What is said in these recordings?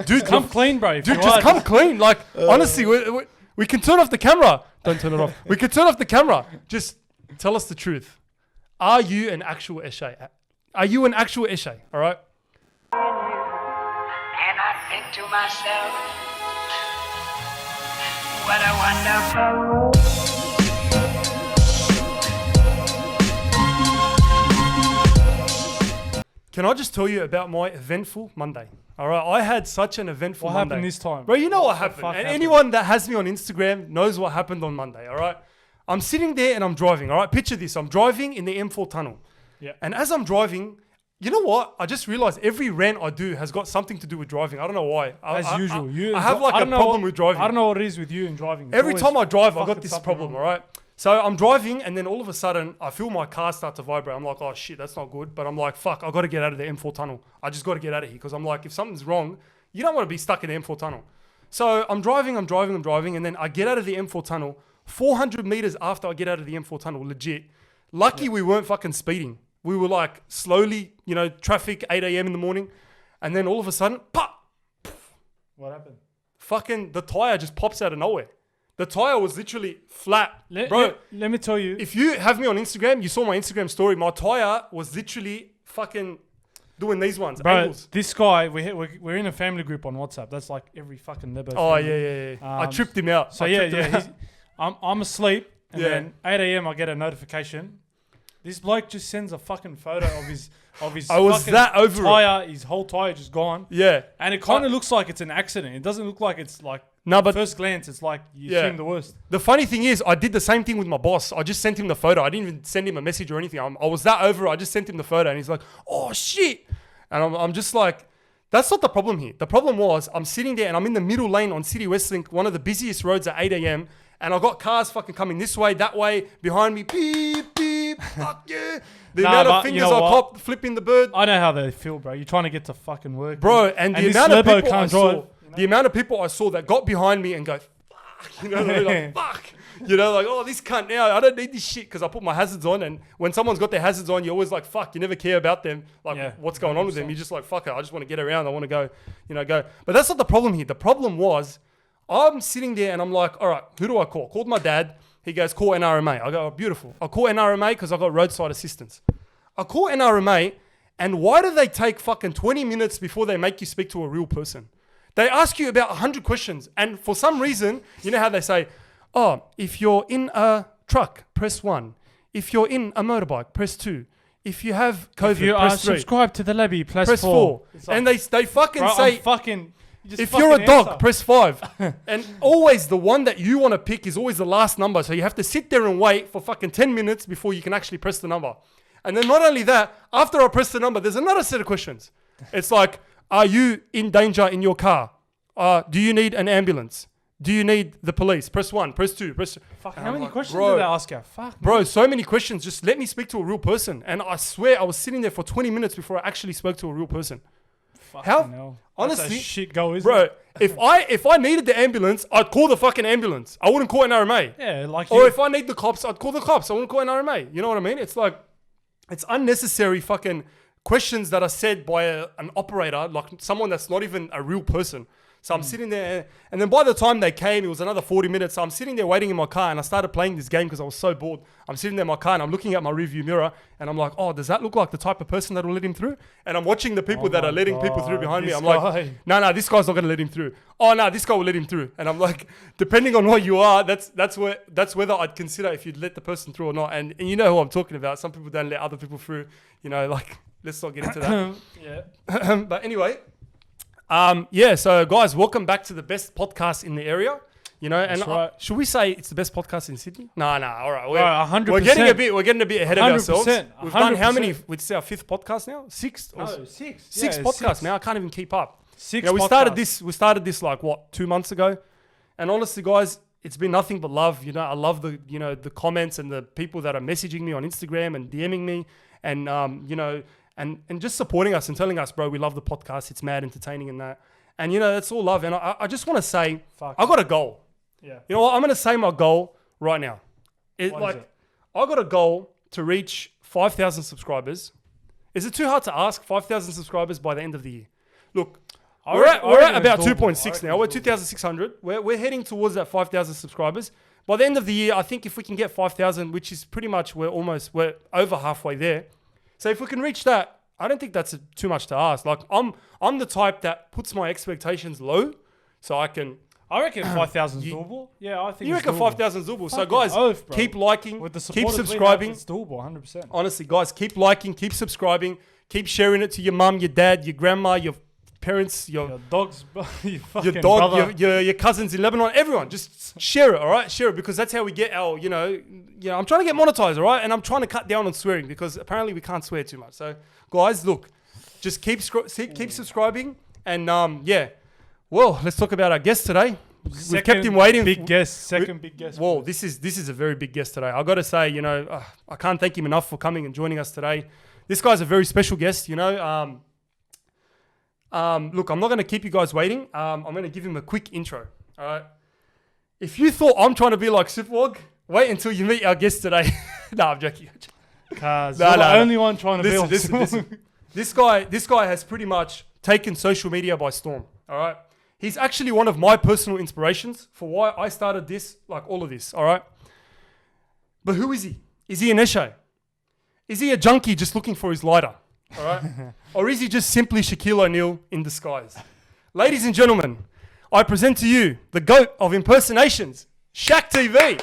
Dude, come clean, bro. Dude, just come clean. Like, honestly, we can turn off the camera. Don't turn it off. We can turn off the camera. Just tell us the truth. Are you an actual ESHAY? Are you an actual ESHAY? All right? And I think to myself, what a wonderful world. Can I just tell you about my eventful Monday? All right, I had such an eventful Monday. What happened this time? Bro, you know what happened. And happened? anyone that has me on Instagram knows what happened on Monday, all right? I'm sitting there and I'm driving, all right? Picture this. I'm driving in the M4 tunnel. Yeah. And as I'm driving, you know what? I just realized every rant I do has got something to do with driving. I don't know why. As usual. I have like a problem with driving. I don't know what it is with you and driving. It's Every always time I drive, I got fucking this something problem, wrong. all right? So I'm driving and then all of a sudden I feel my car start to vibrate. I'm like, oh shit, that's not good. But I'm like, fuck, I got to get out of the M4 tunnel. I just got to get out of here because I'm like, if something's wrong, you don't want to be stuck in the M4 tunnel. So I'm driving. And then I get out of the M4 tunnel. 400 meters after I get out of the M4 tunnel, legit. Lucky we weren't fucking speeding. We were like slowly, traffic, 8 a.m. in the morning. And then all of a sudden, pop! What happened? Fucking the tire just pops out of nowhere. The tire was literally flat. Bro, let me tell you. if you have me on Instagram, you saw my Instagram story. My tire was literally fucking doing these ones. Bro, angles. this guy, we're in a family group on WhatsApp. That's like every fucking Lebbie. Oh, family. yeah. I tripped him out. So I tripped him out. I'm asleep, and Yeah. then 8 a.m. I get a notification. This bloke just sends a fucking photo of his I was fucking that over it. tire. His whole tire just gone. Yeah. And it kind of looks like it's an accident. It doesn't look like it's like No, but first glance. It's like you Yeah. assume the worst. the funny thing is, I did the same thing with my boss. I just sent him the photo. I didn't even send him a message or anything. I was that over it. I just sent him the photo, and he's like, "Oh shit!" And I'm just like, "That's not the problem here. The problem was I'm sitting there and I'm in the middle lane on City Westlink, one of the busiest roads at 8 a.m. And I got cars fucking coming this way, that way, behind me. Beep, beep, fuck yeah. The amount of fingers I copped flipping the bird. I know how they feel, bro. You're trying to get to fucking work, Bro, and the this amount of Lebbo people I can't saw, drive, the amount of people I saw that got behind me and go, fuck, they're like, fuck. Like, oh, this cunt now, I don't need this shit because I put my hazards on. And when someone's got their hazards on, you're always like, fuck, you never care about them. Like, what's going on with them? You're just like, fuck it, I just want to get around. I want to go, go. But that's not the problem here. The problem was, I'm sitting there and I'm like, all right, who do I call? Called my dad. He goes, call NRMA. I go, oh, beautiful. I call NRMA because I got roadside assistance. I call NRMA, and why do they take fucking 20 minutes before they make you speak to a real person? They ask you about 100 questions, and for some reason, you know how they say, oh, if you're in a truck, press 1. If you're in a motorbike, press 2. If you have COVID, If you press are 3. subscribed to the Lebbie, Press 4. Like, And they fucking bro, say, if you're a dog, press 5. And always the one that you want to pick is always the last number. So you have to sit there and wait for fucking 10 minutes before you can actually press the number. And then not only that, after I press the number, there's another set of questions. It's like, are you in danger in your car? Do you need an ambulance? Do you need the police? Press 1, press 2, press... Fuck, how many questions bro, did they ask you? Fuck, bro, so many questions. Just let me speak to a real person. And I swear I was sitting there for 20 minutes before I actually spoke to a real person. Hell? Honestly, that's a shit go, isn't bro, it? if I needed the ambulance, I'd call the fucking ambulance. I wouldn't call NRMA. Yeah, like Or if I need the cops, I'd call the cops. I wouldn't call NRMA. You know what I mean? It's like, it's unnecessary fucking questions that are said by an operator, like someone that's not even a real person. So I'm sitting there, and then by the time they came, it was another 40 minutes. So I'm sitting there waiting in my car, and I started playing this game because I was so bored. I'm sitting there in my car, and I'm looking at my rearview mirror, and I'm like, oh, does that look like the type of person that will let him through? And I'm watching the people that are letting people through behind me. I'm like, no, this guy's not going to let him through. Oh, no, this guy will let him through. And I'm like, depending on what you are, that's whether I'd consider if you'd let the person through or not. And you know who I'm talking about. Some people don't let other people through. Like, let's not get into that. Yeah. But anyway... so guys, welcome back to the best podcast in the area. And right. Should we say it's the best podcast in Sydney? No, all right. 100%. We're getting a bit ahead of ourselves. 100%. We've done how many? It's our 5th podcast now? 6th? No, 6. Six Yeah, podcasts 6. now. I can't even keep up. 6 Yeah, we podcasts. started this like 2 months ago. And honestly, guys, it's been nothing but love. I love the the comments and the people that are messaging me on Instagram and DMing me and and just supporting us and telling us, bro, we love the podcast. It's mad entertaining and that. And, that's all love. And I just want to say, I got a goal. Yeah. You know what? I'm going to say my goal right now. What is it? I got a goal to reach 5,000 subscribers. Is it too hard to ask 5,000 subscribers by the end of the year? Look, We're at about it's doable. 2.6 now. We're 2,600. We're heading towards that 5,000 subscribers. By the end of the year, I think if we can get 5,000, which is pretty much we're over halfway there. So if we can reach that, I don't think that's too much to ask. Like I'm the type that puts my expectations low, so I can. I reckon 5,000 is doable. Yeah, I think You it's reckon doable. 5,000 is doable? So Fucking guys, oath, bro. keep liking, With the keep support subscribing. it's doable, 100%. Honestly, guys, keep liking, keep subscribing, keep sharing it to your mum, your dad, your grandma, your parents, Your dogs, your your fucking dog, brother. your cousins in Lebanon, everyone. Just share it, all right? Share it because that's how we get our, I'm trying to get monetized, all right? And I'm trying to cut down on swearing because apparently we can't swear too much. So, guys, look, just keep subscribing and Well, let's talk about our guest today. We've kept him waiting. Big guest, second big guest. Whoa, this is a very big guest today. I got to say, I can't thank him enough for coming and joining us today. This guy's a very special guest, Look, I'm not going to keep you guys waiting. I'm going to give him a quick intro. All right. If you thought I'm trying to be like Superwog, wait until you meet our guest today. No, I'm joking. Cars. You're the only one trying to be Listen. This guy has pretty much taken social media by storm. All right. He's actually one of my personal inspirations for why I started this, like all of this. All right. But who is he? Is he an ESHAY? Is he a junkie just looking for his lighter? All right. Or is he just simply Shaquille O'Neal in disguise? Ladies and gentlemen, I present to you the GOAT of impersonations, SHAKTV.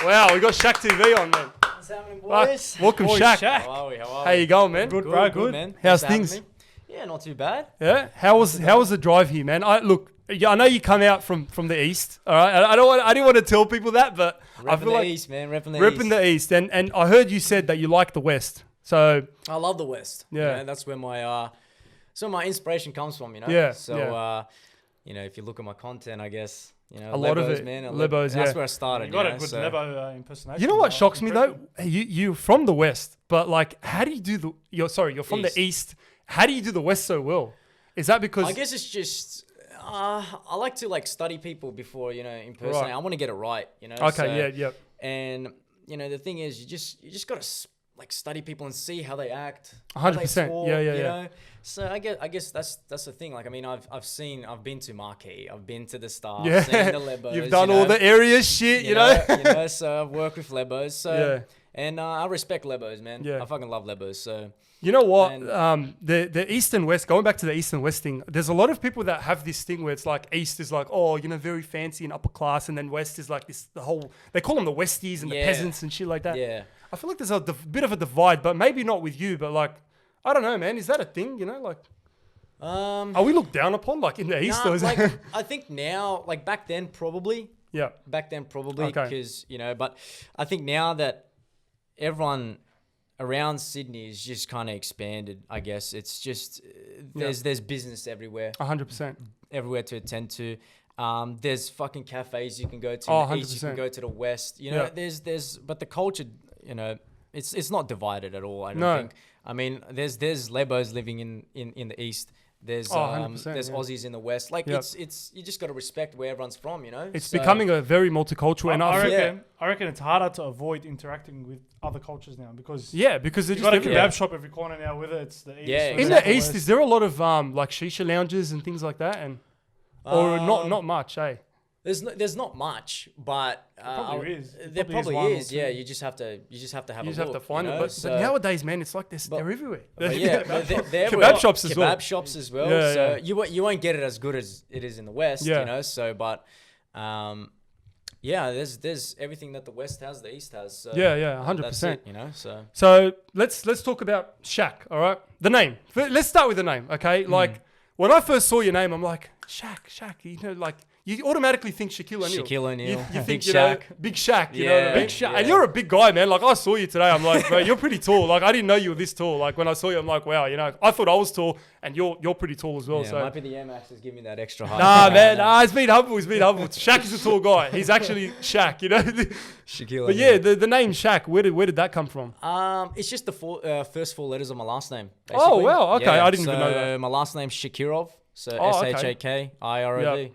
Wow, we got SHAKTV on, man. What's happening, boys? Welcome, Boy, Shaq. Shaq. How are we? How you going, man? Good, bro. Good. man. How's Thanks for having things? me. Yeah, not too bad. Yeah. How was the drive here, man? I know you come out from the east. All right. I didn't want to tell people that, but I Repping feel the like East, man. Repping the repping East. the east, and I heard you said that you like the west. So I love the West. Yeah. That's where my my inspiration comes from, Yeah, So, yeah. if you look at my content, I guess, A lot of Lebos, it, man. Lebos, That's yeah. where I started. You got a know, good so- Lebo impersonation. you know what bro. shocks me though? Impressive. You're from the west, but like, how do you do you're from East. the east. How do you do the west so well? Is that because I guess it's just I like to study people before impersonate. Right. I want to get it right. okay, so- yeah. And the thing is, you just gotta study people and see how they act. 100%. Yeah, yeah. know? So I guess that's the thing. Like, I mean, I've been to Marquee, I've been to the Star, Yeah. I've seen the Lebos. You've done all the areas shit, you know? So I've worked with Lebos. So Yeah. and I respect Lebos, man. Yeah. I fucking love Lebos. So You know what? And- The east and west, going back to the east and west thing, there's a lot of people that have this thing where it's like east is like, very fancy and upper class, and then west is like they call them the Westies and the Yeah. peasants and shit like that. yeah. I feel like there's a bit of a divide, but maybe not with you, but like, I don't know, man. Is that a thing? Are we looked down upon like in the east? Nah, Or is it? I think now, back then probably. Yeah. Back then probably Okay. because but I think now that everyone around Sydney is just kind of expanded, I guess it's just there's business everywhere 100%. to attend to. There's fucking cafes you can go to. Oh, in the east, you can 100%. go to the west. Yeah. There's but the culture, it's not divided at all. I don't No. think. I mean, there's Lebos living in the east. There's 100%, there's yeah. Aussies in the west. Like Yep. it's you just got to respect where everyone's from. It's So- becoming a very multicultural, and I I reckon it's harder to avoid interacting with other cultures now because because they're you just got a everywhere. kebab shop every corner now. Whether it's the east, Yeah, or In exactly. the east, is there a lot of like shisha lounges and things like that, or not much, eh? There's not much, but probably is. There Probably is probably one or is. two. Yeah, you just have to have You just a have look, to find you them. know? But So- nowadays, man, it's like they're everywhere. But yeah, but they're Kebab everywhere. shops as well. Kebab shops as well. Yeah, so yeah. you won't get it as good as it is in the west. Yeah. So but there's everything that the west has, the east has. So Yeah, that's 100%. it, So So let's talk about Shaq. All right, the name. Let's start with the name. Okay, like when I first saw your name, I'm like Shaq. Like you automatically think Shaquille O'Neal. Shaquille O'Neal, You Big think Shaq. Big Shaq. You know what I Yeah, mean? Big Shaq. And you're a big guy, man. Like I saw you today. I'm like, bro, you're pretty tall. Like I didn't know you were this tall. Like when I saw you, I'm like, wow. I thought I was tall, and you're pretty tall as well. yeah, so. might be the Air Max is giving me that extra height. Nah, man. He's been humble. Shaq is a tall guy. He's actually Shaq, Shaquille But O'Neal. yeah, the name Shaq, where did that come from? It's just the first four letters of my last name. Oh, basically. wow, okay, I didn't even know So that. my last name's Shakirov, so Oh, okay. Shakirov. Yep.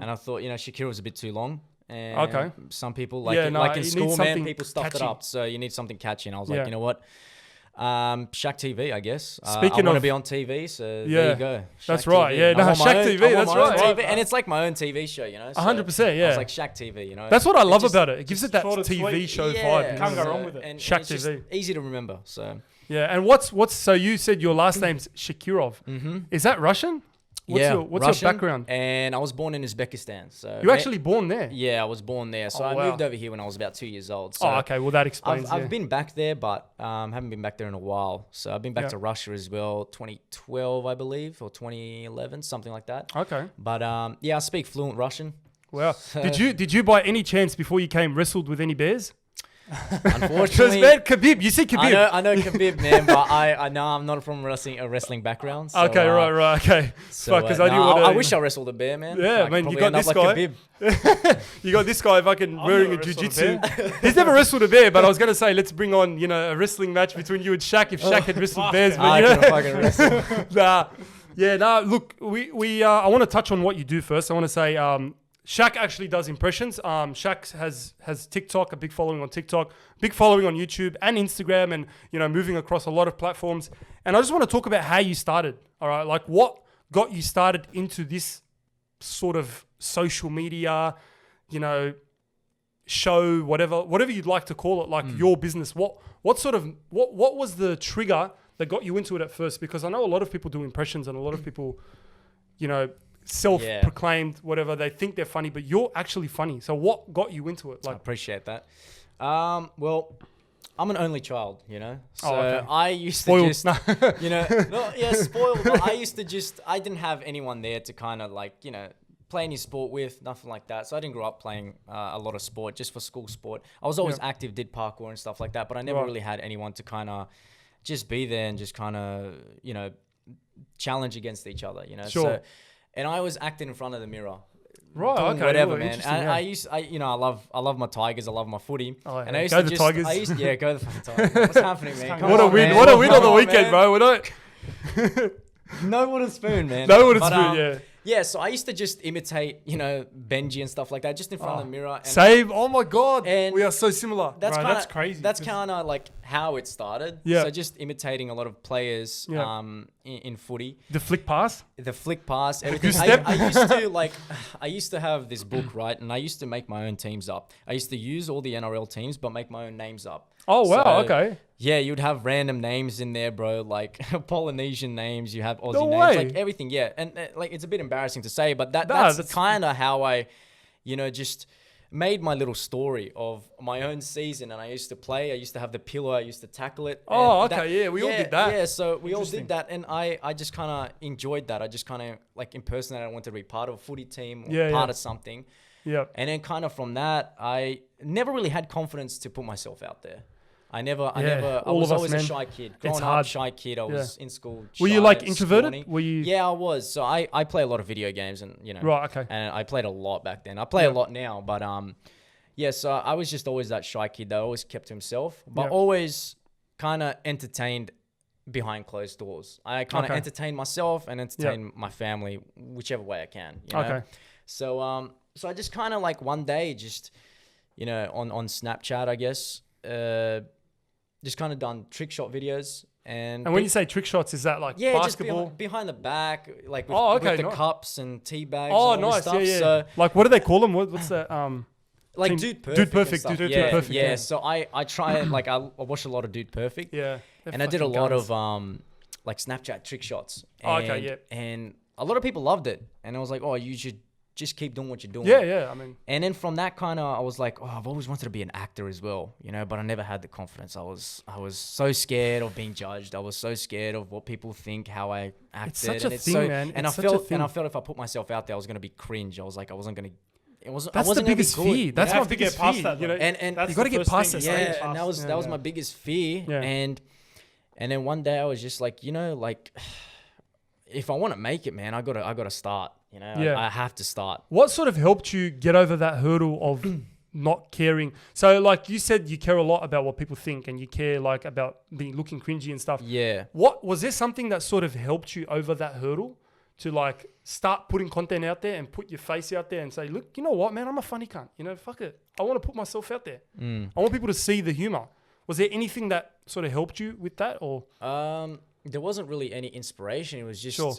And I thought, Shakira was a bit too long. And Okay. some people Yeah, in no, you need school, something man, people stuffed catchy. it up. So you need something catchy. And I was Yeah. like, you know what? SHAKTV, I guess. Speaking I want to of- be on TV, so there Yeah. you go. That's SHAKTV. right, yeah. I No, want my SHAKTV, own- I want that's my own right. TV, and it's like my own TV show, you know. So 100%, I yeah. was like SHAKTV, you know. That's what I love just- about it. It gives it that short and TV sweet. show yeah, vibe. you Can't know? go wrong with it. And Shaq it's just TV. easy to remember. So Yeah, and what's so you said your last name's Shakirov. Mm-hmm. Is that Russian? What's yeah, your Russian, background? And I was born in Uzbekistan. So You actually born there? Yeah, I was born there. So Oh, I wow. moved over here when I was about 2 years old. So Oh, okay. Well, that explains. I've been back there, but haven't been back there in a while. So I've been back Yeah. to Russia as well, 2012, I believe, or 2011, something like that. Okay. But yeah, I speak fluent Russian. Wow. Did you by any chance before you came wrestled with any bears? Because Unfortunately, man, Khabib, you see Khabib. I know Khabib, man, but I know I'm not from a wrestling background. So, Okay, right, okay. So, Fuck, because I do no, want to. I wish I wrestled a bear, man. Yeah, I could man, you probably got end up this like guy. Khabib. You got this guy fucking wearing a never wrestled a jiu-jitsu. He's never wrestled a bear, but I was gonna say let's bring on a wrestling match between you and Shaq if Shaq had wrestled bears. But I you know, can fucking wrestle. nah, yeah, nah. Look, we I want to touch on what you do first. I want to say, Shaq actually does impressions. Shaq has TikTok, a big following on TikTok, big following on YouTube and Instagram, and moving across a lot of platforms. And I just want to talk about how you started. All right, like what got you started into this sort of social media, show, whatever you'd like to call it, like your business. What was the trigger that got you into it at first? Because I know a lot of people do impressions, and a lot of people, self-proclaimed, whatever, they think they're funny, but you're actually funny. So what got you into it? I Like, appreciate that. Well, I'm an only child, So okay. I used Spoiled. to just, spoiled. But I didn't have anyone there to kind of play any sport with, nothing like that. So I didn't grow up playing a lot of sport, just for school sport. I was always active, did parkour and stuff like that, but I never really had anyone to kind of just be there and just kind of, challenge against each other, Sure. So, and I always acted in front of the mirror. right, Doing okay, whatever, well, man. interesting, And yeah. I love my Tigers. I love my footy. Oh, And yeah. I used Go to the just, Tigers. go the fucking Tigers. What's happening, man? Come what a on, win! man. What a win on the Come weekend, man. bro. We don't. No wooden spoon, man. No wooden But, spoon, yeah. Yeah, so I used to just imitate, Benji and stuff like that, just in front of the mirror. And Save! Oh my god, And we are so similar. that's Bro, kind that's of crazy, That's 'cause- kind of like how it started. Yeah. So just imitating a lot of players Yeah. in footy. The flick pass. The flick pass, everything. step. I used to have this book, right? And I used to make my own teams up. I used to use all the NRL teams, but make my own names up. Oh wow, So, okay. Yeah, you'd have random names in there, bro, like Polynesian names. You have Aussie No names, way. like everything. Yeah, and like it's a bit embarrassing to say, but Nah, that's kind of how I, just made my little story of my own season. And I used to play. I used to have the pillow. I used to tackle it. Oh, and okay, yeah, we all did that. Yeah, so we all Interesting. did that, and I just kind of enjoyed that. I just kind of like impersonated. I wanted to be part of a footy team or Yeah, part yeah. of something. Yeah. And then kind of from that, I never really had confidence to put myself out there. I all was of us, always man. a shy kid. It's Growing hard. up, shy kid. I was in school. Were you shy, like introverted? scrawny. Were you? Yeah, I was. So I play a lot of video games and, Right. Okay. and I played a lot back then. I play a lot now, but yeah, so I was just always that shy kid that always kept to himself, but Yeah. always kind of entertained behind closed doors. I kind of Okay. entertain myself and entertain my family whichever way I can. You know? Okay. So so I just kind of like one day just on Snapchat, I guess, just kind of done trick shot videos. And when you say trick shots, is that like just basketball? behind the back, like with, Oh, okay, with the nice. cups and tea bags. Oh, and all nice. this Yeah, stuff. yeah. So Like, what do they call them? What's that? like Team- Dude Perfect. Dude Perfect, and stuff. Dude yeah, Perfect, Yeah. yeah. So I try and like I watch a lot of Dude Perfect. Yeah. They're And I did a fucking lot guns. of like Snapchat trick shots. Oh, And, okay, yeah. And a lot of people loved it. And I was like, oh, you should just keep doing what you're doing. Yeah, yeah. I mean, And then from that kind of, I was like, oh, I've always wanted to be an actor as well, but I never had the confidence. I was so scared of being judged. I was so scared of what people think, how I acted. such and a it's thing, so, man. And It's I such a felt, thing. if I put myself out there, I was gonna be cringe. I was like, I wasn't gonna. It wasn't. I that's the wasn't gonna be biggest good, fear. That's You my have to get biggest past fear. that, You know, though. And That's you gotta the get first past thing that you gotta stage. get and past. that was my biggest fear. Yeah. And then one day I was just like, like if I want to make it, man, I gotta start. Yeah. I have to start. what sort of helped you get over that hurdle of not caring? So, like you said, you care a lot about what people think, and you care like about looking cringy and stuff. Yeah. What was there something that sort of helped you over that hurdle to like start putting content out there and put your face out there and say, look, you know what, man, I'm a funny cunt. Fuck it. I want to put myself out there. I want people to see the humor. Was there anything that sort of helped you with that, or? There wasn't really any inspiration. It was just, Sure.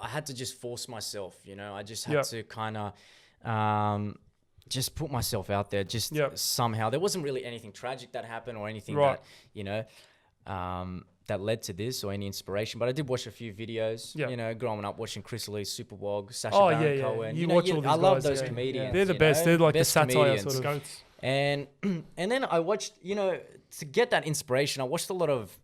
I had to just force myself, you know. I just had to kind of just put myself out there, just somehow. There wasn't really anything tragic that happened or anything that, you know, that led to this or any inspiration. But I did watch a few videos, you know, growing up watching Chris Lee, Superwog, Sacha Baron Cohen. You watch all these I love guys, those comedians. They're the best. They're like the satire sort of. Goats. And then I watched, you know, to get that inspiration, I watched a lot of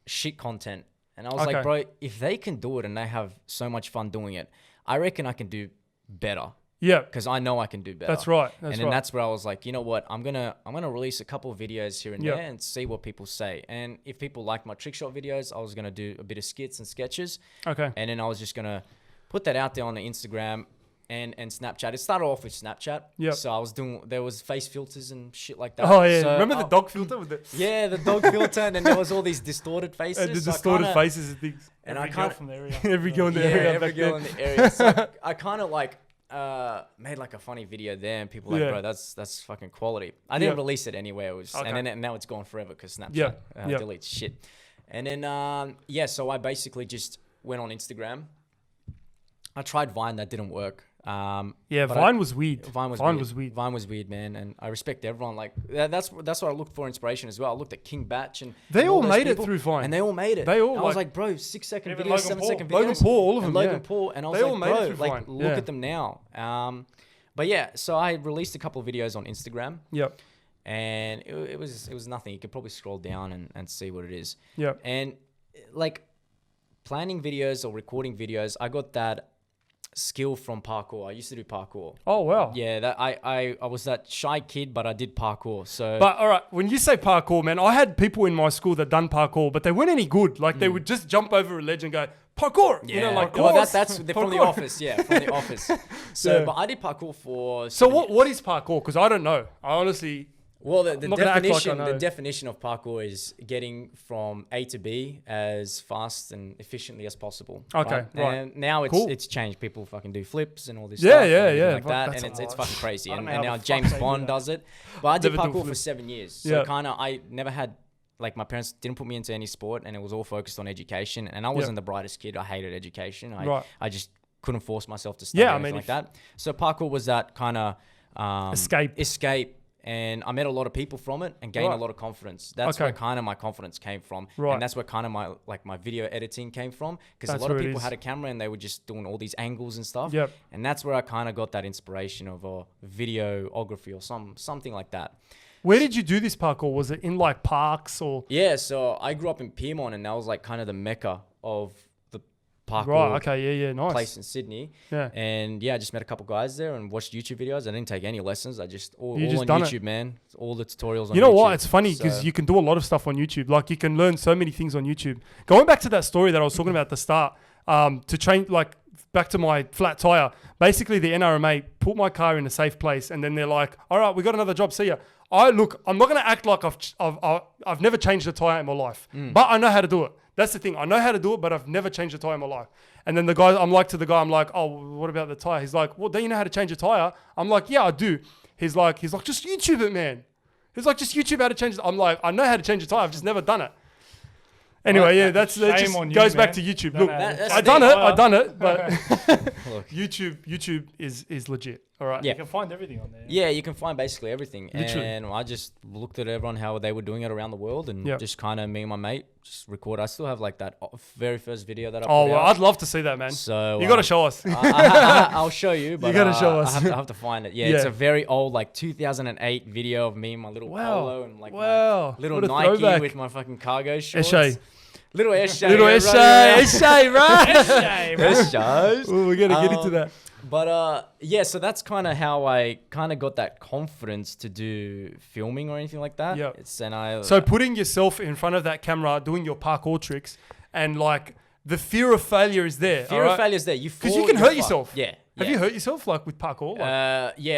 shit content. And I was like, bro, if they can do it and they have so much fun doing it, I reckon I can do better. Yeah. Because I know I can do better. That's right. And then that's where I was like, you know what? I'm gonna release a couple of videos here and there and see what people say. And if people like my trick shot videos, I was gonna do a bit of skits and sketches. Okay. And then I was just gonna put that out there on the Instagram and Snapchat. It started off with Snapchat. Yeah. So I was there was face filters and shit like that. Oh yeah. So remember the dog filter with the? Yeah, the dog filter, and then there was all these distorted faces. The distorted faces and things. And every girl from the area. Every girl in the area. Every girl in the area. So I kind of like made like a funny video there, and people were like, bro, that's fucking quality. I didn't release it anywhere. It was, and then now it's gone forever because Snapchat deletes shit. And then so I basically just went on Instagram. I tried Vine, that didn't work. Vine was weird. Vine was weird, man. And I respect everyone. Like that's what I looked for inspiration as well. I looked at King Batch and they all made people, it through Vine. and they all made it. They all. I was like, bro, 6-second videos, 7-second videos. Logan Paul, all of them. Logan Paul, and I was like, bro, like Vine. look at them now. But yeah, so I released a couple of videos on Instagram. Yep. And it was nothing. You could probably scroll down and see what it is. Yep. And like planning videos or recording videos, I got that skill from parkour. I used to do parkour. Oh wow. Yeah, that I was that shy kid, but I did parkour. So but all right, when you say parkour, man, I had people in my school that done parkour, but they weren't any good. Like they would just jump over a ledge and go parkour. Yeah, you know, like well, that's they're from the office. Yeah, from the office. So but I did parkour for. So what is parkour? Because I don't know. I honestly. Well, the definition of parkour is getting from A to B as fast and efficiently as possible. Okay, right. And now Cool. it's changed. People fucking do flips and all this Yeah, stuff. yeah. Like that, and it's fucking crazy. And now James Bond does it. But I did parkour for 7 years. So kind of, I never had, like my parents didn't put me into any sport, and it was all focused on education. And I wasn't the brightest kid. I hated education. I just couldn't force myself to study or anything like that. So parkour was that kind of escape. And I met a lot of people from it and gained a lot of confidence. That's where kind of my confidence came from. And that's where kind of my video editing came from. Because a lot of people had a camera and they were just doing all these angles and stuff. Yep. And that's where I kind of got that inspiration of videography or something like that. Where did you do this parkour? Was it in like parks or? Yeah, so I grew up in Pyrmont, and that was like kind of the mecca of parkour nice place in Sydney. And I just met a couple guys there and watched YouTube videos. I didn't take any lessons. I just all on YouTube, man. All the tutorials on YouTube. You know what? It's funny because you can do a lot of stuff on YouTube. Like you can learn so many things on YouTube. Going back to that story that I was talking about at the start, to change, like back to my flat tire, basically the NRMA put my car in a safe place and then they're like, all right, we got another job. See ya. I'm not going to act like I've never changed a tire in my life, but I know how to do it. That's the thing. I know how to do it, but I've never changed a tire in my life. And then I'm like, oh, what about the tire? He's like, well, don't you know how to change a tire? I'm like, yeah, I do. He's like, just YouTube it, man. He's like, just YouTube how to change it. I'm like, I know how to change a tire. I've just never done it. Anyway, that just goes back to YouTube. Look, I done it, but YouTube is legit. All right. Yeah. You can find everything on there. Yeah, you can find basically everything. Literally. And I just looked at everyone, how they were doing it around the world, and just kind of me and my mate just record. I still have like that very first video that I put out. I'd love to see that, man. So you got to show us. I'll show you, but you got to show us. I have to find it. Yeah, it's a very old, like 2008 video of me and my little polo and like my little Nike throwback. with my fucking cargo shorts. ESHAY. Little ESHAY. ESHAY, right? ESHAY. Oh, we're gonna get into that. But so that's kind of how I kind of got that confidence to do filming or anything like that. Yeah. So putting yourself in front of that camera, doing your parkour tricks, and like the fear of failure is there. Fear of failure is there. Because you can hurt yourself. Yeah. Have you hurt yourself like with parkour?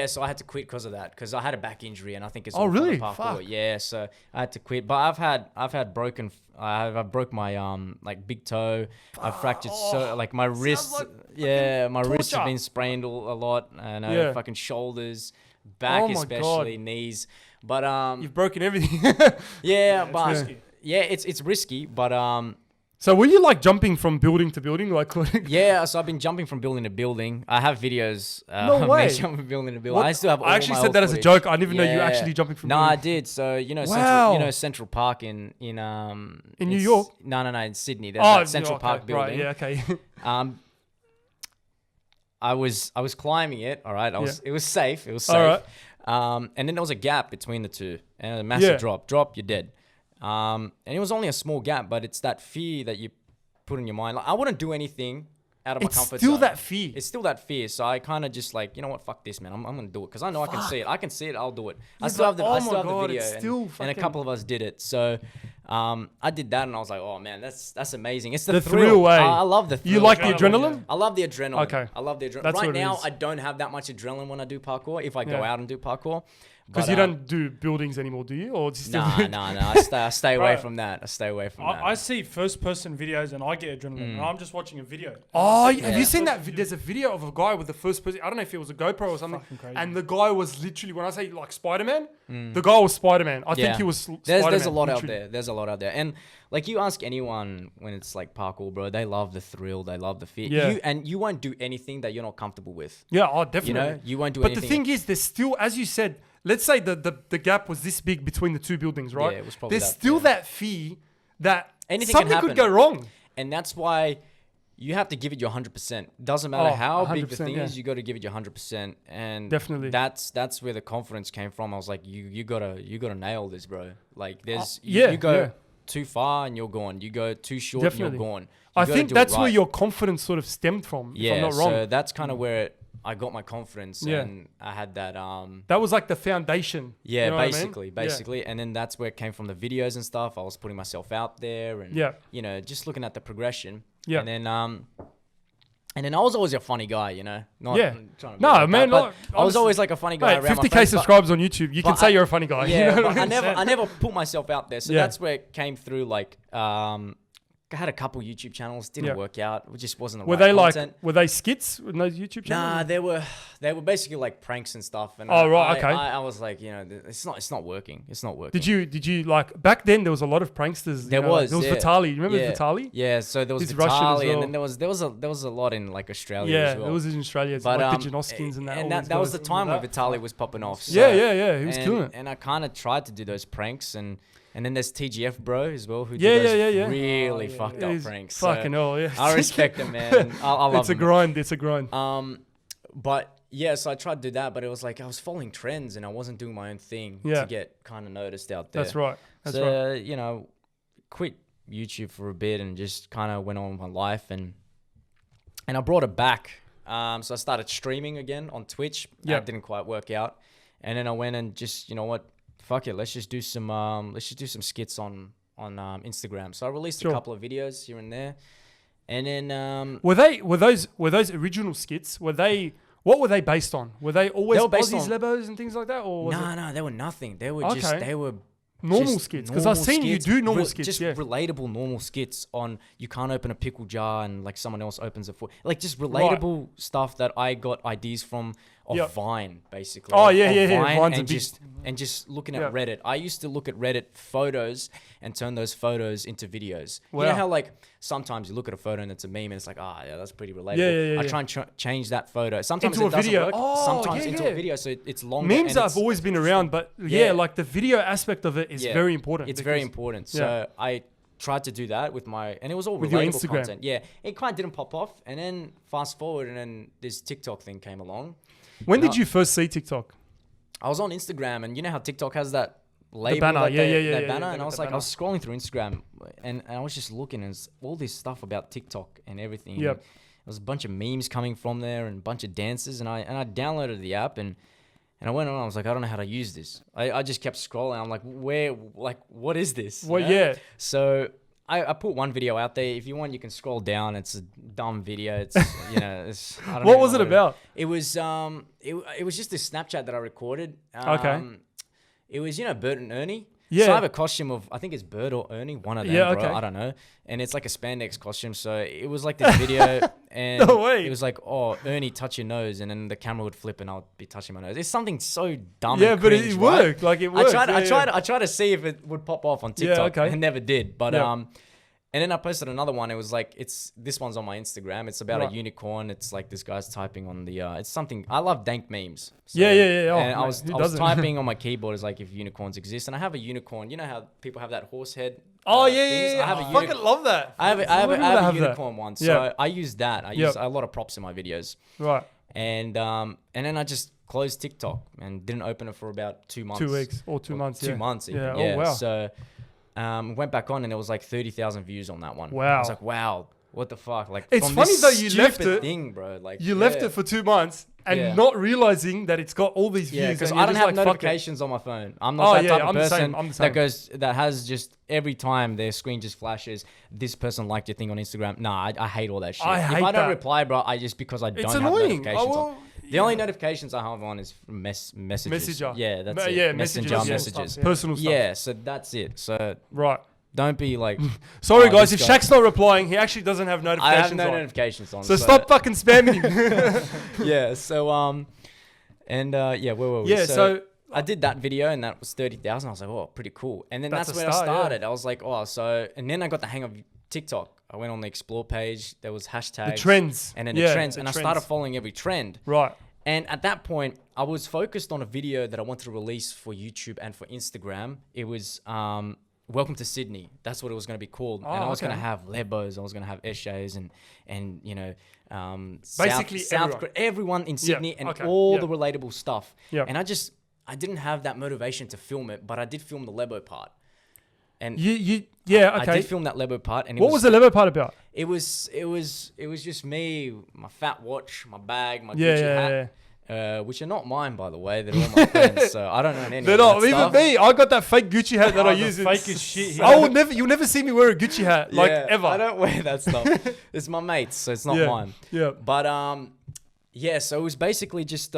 So I had to quit because of that, because I had a back injury, and I think it's really parkour. Fuck. Yeah, so I had to quit. But I've broken. I broke my like big toe. I fractured like my wrist. Like my wrists have been sprained a lot, and fucking shoulders, back especially, knees. But You've broken everything. yeah, but risky. yeah, it's risky, but So were you like jumping from building to building? Like, yeah, so I've been jumping from building to building. I have videos. No of me way. jumping from building to building. What? I still have. All I actually my said old that as a footage. joke. I didn't even know you Yeah. actually jumping from No, building. I did. So Wow. Central Park in New York? No, in Sydney. There's that Central okay, Park building. Right, yeah, okay. I was climbing it. All right, it was safe. It was safe. All right. And then there was a gap between the two, and a massive Yeah. drop, you're dead. And it was only a small gap, but it's that fear that you put in your mind. Like, I wouldn't do anything out of my It's comfort still zone. that fear. It's still that fear. So I kind of just like, you know what, fuck this, man. I'm gonna do it because I know I can see it. I can see it. I'll do it. I still have the oh my God, video, it's still and a fucking- couple of us did it. So I did that, and I was like, oh man, that's amazing. It's the, The thrill. thrill way. I love the thrill. You like the Adrenaline, adrenaline? I love the adrenaline. Okay. I love the adrenaline. That's Right what it now, is. I don't have that much adrenaline when I do parkour. If I go Yeah. out and do parkour, Because But, you don't do buildings anymore, do you? Or just Nah. I stay away Right. from that. I stay away from that. I see first person videos and I get adrenaline. And I'm just watching a video. Oh, have Yeah. you seen that? There's a video of a guy with the first person. I don't know if it was a GoPro or something. Fucking crazy. And the guy was literally, when I say like Spider-Man, the guy was Spider-Man. I think he was Spider-Man. There's a lot out literally. there. There's a lot out there. And like you ask anyone when it's like parkour, bro, they love the thrill. They love the fear. Yeah. You won't do anything that you're not comfortable with. Yeah, oh, definitely. You know, you won't do But anything. the thing is, there's still, as you said, let's say the gap was this big between the two buildings, right? Yeah, it was probably There's that, still yeah. that fear that Anything can something could happen. go wrong. And that's why you have to give it your 100%. Doesn't matter Oh, how big the 100%, thing yeah. is, you got to give it your 100%. And Definitely. that's where the confidence came from. I was like, you gotta nail this, bro. Like there's yeah, you go yeah. too far and you're gone. You go too short Definitely. and you're gone. You I gotta think do it that's where right. your confidence sort of stemmed from, if I'm not wrong. So that's kind of where I got my confidence, Yeah. and I had that. That was like the foundation. Yeah, you know what I mean? basically, and then that's where it came from, the videos and stuff. I was putting myself out there, and Yeah. you know, just looking at the progression. Yeah. And then I was always a funny guy, you know. Not Yeah. trying to be No, like man, that, but no, I was honestly. always like a funny guy Mate, around my 50K friends, but- subscribers on YouTube. You can but say I- you're a funny guy. Yeah, you know but what I I mean? never put myself out there. So Yeah. that's where it came through. Like, I had a couple YouTube channels, didn't Yeah. work out. It just wasn't the Were right they content. were they skits in those YouTube Nah, channels? they were basically like pranks and stuff. And Oh, right, okay. I was like, you know, it's not working. It's not working. Did you like back then? There was a lot of pranksters. you There know, like, was. there was Yeah. Vitali. You remember Yeah. Vitali? Yeah, so there was He's Russian as Vitaly, and well. then there was a lot in like Australia Yeah, as well. there was in Australia. It's But like the Janoskins and that. all and those that was guys. the time when that? Vitaly was popping off. So, Yeah, he was and, killing it. And I kind of tried to do those pranks, and then there's TGF bro as well, who Yeah, did those yeah. really fucked up He's pranks. fucking hell, yeah. I respect him, man. I love It's a him. grind. It's a grind. But yeah, so I tried to do that, but it was like I was following trends and I wasn't doing my own thing Yeah. to get kind of noticed out there. That's right. That's so, right. you know, quit YouTube for a bit and just kind of went on with my life, and I brought it back. So I started streaming again on Twitch. Yeah. That didn't quite work out, and then I went and just, you know what, fuck it, let's just do some skits on Instagram. So I released Sure. a couple of videos here and there, and then Were those original skits? What were they based on? Were they always based Aussies, on- Lebos and things like that, or was it no, they were nothing. They were Okay. they were normal just skits? Because I've normal seen you skits, do normal skits. just Yeah. relatable normal skits on, you can't open a pickle jar and like someone else opens it for, like just relatable stuff that I got ideas from off Yep. Vine, basically. Oh, Off yeah. Vine, Vine's a and big- just looking Yeah. at Reddit. I used to look at Reddit photos and turn those photos into videos. You Wow. know how like sometimes you look at a photo and it's a meme and it's like, yeah, that's pretty relatable. Yeah, I yeah. try and change that photo. Sometimes Into it a doesn't video. work. Oh, Sometimes yeah, into yeah. a video, so it's longer. Memes and have it's- always been around, but Yeah. like the video aspect of it is Yeah. very important. It's very because- important. Yeah. So I tried to do that with and it was all With your relatable Instagram. content. Yeah, it kind of didn't pop off, and then fast forward, and then this TikTok thing came along. When No. did you first see TikTok? I was on Instagram, and you know how TikTok has that label, banner. that Yeah, they- yeah, that yeah, banner, yeah, and I was the like, I banner. was scrolling through Instagram, and I was just looking, and it's all this stuff about TikTok and everything. Yep. And there was a bunch of memes coming from there and a bunch of dances, and I downloaded the app, and I went on. I was like, I don't know how to use this. I just kept scrolling. I'm like, what is this? You Well, know? yeah. So I put one video out there. If you want, you can scroll down. It's a dumb video. It's I don't What even was know it about? It was it was just this Snapchat that I recorded. Okay. It was Bert and Ernie. Yeah. So I have a costume of, I think it's Bird or Ernie, one of them, Yeah, bro. okay. I don't know. And it's like a spandex costume. So it was like this video, and No way. it was like, oh, Ernie, touch your nose, and then the camera would flip, and I would be touching my nose. It's something so dumb. Yeah, and but cringe, it right? worked. Like it worked. I tried to see if it would pop off on TikTok. okay. It never did. But Yeah. and then I posted another one. It was like, this one's on my Instagram. It's about Right. a unicorn. It's like this guy's typing on the. It's something. I love dank memes. So, Yeah. Oh, and I mate, was who I was doesn't? typing on my keyboard as like if unicorns exist, and I have a unicorn. You know how people have that horse head. Oh yeah, things? yeah. I have a I fucking love that. I have Why would I a have that? unicorn one. So Yeah. I use that. I use a lot of props in my videos. Right. And then I just closed TikTok and didn't open it for about 2 months. 2 weeks or 2 months. 2 yeah. months even. Yeah. Yeah. Oh wow. So went back on and there was like 30,000 views on that one. Wow. I was like, wow, what the fuck? Like, It's from funny this though you left stupid it- thing, bro. Like You left it for 2 months and Yeah. not realizing that it's got all these views. yeah, because and I you're don't just have like, fuck it. notifications on my phone. I'm Oh, not that yeah, type of I'm the same, person I'm the same. that has just every time their screen just flashes, this person liked your thing on Instagram. Nah, I hate all that shit. I if hate I don't that. reply, bro, because I don't It's have annoying. notifications Oh, on. well, The only notifications I have on is from messages. Messenger. Yeah, that's it. Yeah, Messenger messages. messages. Yeah. Personal stuff. Yeah, so that's it. So Right. don't be like. Sorry "Oh, guys, this if guy-" Shaq's not replying, he actually doesn't have I notifications have no on. notifications on. So stop fucking spamming him. Yeah. So yeah, where were we? Yeah, so I did that video and that was 30,000. I was like, oh, pretty cool. And then That's that's a where start, I yeah. started. I was like, oh, so, and then I got the hang of TikTok. I went on the explore page. There was hashtags. the trends. And then Yeah, the trends. the And I trends. started following every trend. Right. And at that point, I was focused on a video that I wanted to release for YouTube and for Instagram. It was Welcome to Sydney. That's what it was going to be called. Oh, and I was okay. going to have Lebbos. I was going to have ESHAYs and you know, Basically everyone in Sydney and okay, all yeah. the relatable stuff. Yeah. And I didn't have that motivation to film it, but I did film the Lebbo part. And Yeah, I okay. did film that Lebbo part. And What was the Lebbie part about? it was just me, my fat watch, my bag, my Yeah, Gucci yeah, hat. Which are not mine, by the way. They're all my friends, so I don't know any They're of not. that Even stuff. me, I got that fake Gucci hat that I the use. fakest shit. I will never. You'll never see me wear a Gucci hat like Yeah, ever. I don't wear that stuff. It's my mates, so it's not yeah. mine. Yeah. But yeah. So it was basically just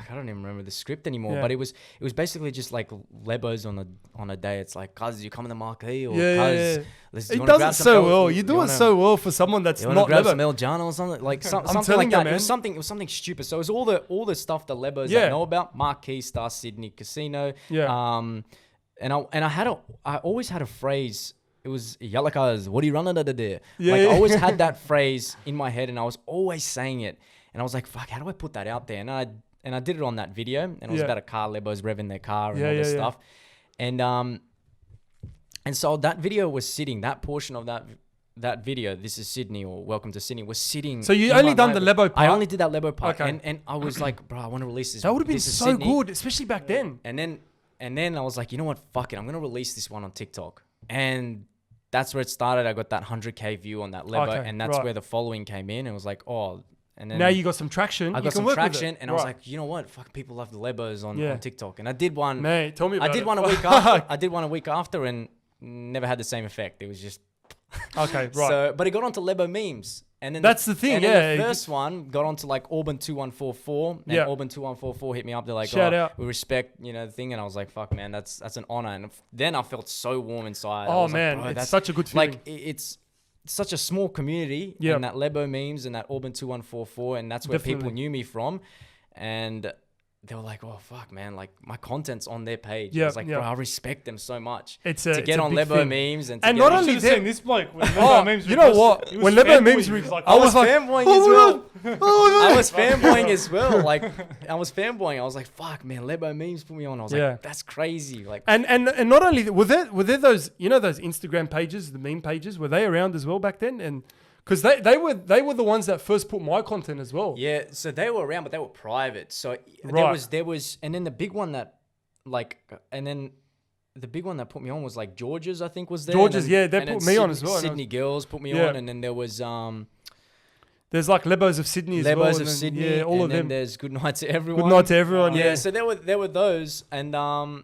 I don't even remember the script anymore. Yeah. But it was basically just like Lebbos on a day. It's like, cuz, you come in the marquee, or Yeah, cuz, yeah, yeah. let's. He does it so well. You do it so well for someone that's You want to not grab Lebo. some El Jano or something like something telling like you, that. man. It was something stupid. So it was all the stuff that Lebos Yeah. know about. Marquee, Star Sydney Casino. Yeah. And I always had a phrase. It was Yalakas, what are you running under there? Yeah, Like yeah. I always had that phrase in my head, and I was always saying it. And I was like, fuck, how do I put that out there? And I did it on that video, and it was Yeah. about a car, Lebos revving their car and Yeah, all this yeah, yeah. stuff. And so that video was sitting, that portion of that video, This is Sydney or Welcome to Sydney, was sitting. So you in only my done the library. Lebo part? I only did that Lebo part. Okay. And I was like, bro, I want to release this. That would have been This is so Sydney. good, especially back then. And then I was like, you know what? Fuck it. I'm going to release this one on TikTok. And that's where it started. I got that 100K view on that Lebo. Okay, And that's right. where the following came in. And it was like, oh. And then Now you got some traction. I you got can some work with traction. it. And I was Right. like, you know what? Fuck, people love the Lebos on Yeah. TikTok. And I did one. Mate, tell me about I did it. one a week after. I did one a week after and never had the same effect. It was just. Okay, right. So, but it got onto Lebo memes. And then That's the thing, and then yeah. The first one got onto like Auburn 2144. And Yeah. Auburn 2144 hit me up. They're like, Shout out. we respect, the thing. And I was like, fuck, man, that's an honor. And then I felt so warm inside. I Oh was like, man, bro, it's that's such a good feeling. like it's such a small community. Yep. And that Lebo memes and that Auburn 2144, and that's where people Definitely. knew me from. And they were like, oh fuck, man, like my content's on their page. Yep, I was like, yep. bro, I respect them so much. It's to it's get a on big Lebo thing. memes and to And get not on- only You should have them- seen this bloke. When Oh, Lebo memes you know reposted, what? he was When Lebo fanboying. memes He re- was like, I was like, fanboying oh as my well. God. Oh my I God. was fanboying as well. Like I was fanboying. I was like, "Fuck, man, Lebo memes put me on." I was Yeah. like, "That's crazy!" Like, And not only were there those those Instagram pages, the meme pages, were they around as well back then? And because they were the ones that first put my content as well. yeah. So they were around, but they were private. So Right. there was, and then the big one that, and then the big one that put me on was like George's. I think was there. George's, and then- yeah, they and then put me on as well, and I Sydney girls put me Yeah. on, and then there was There's like Lebos of Sydney as well. Lebos and of then, Sydney. yeah, all and of then them. there's Good Night to Everyone. Good night to everyone. Yeah, Yeah. so there were those, and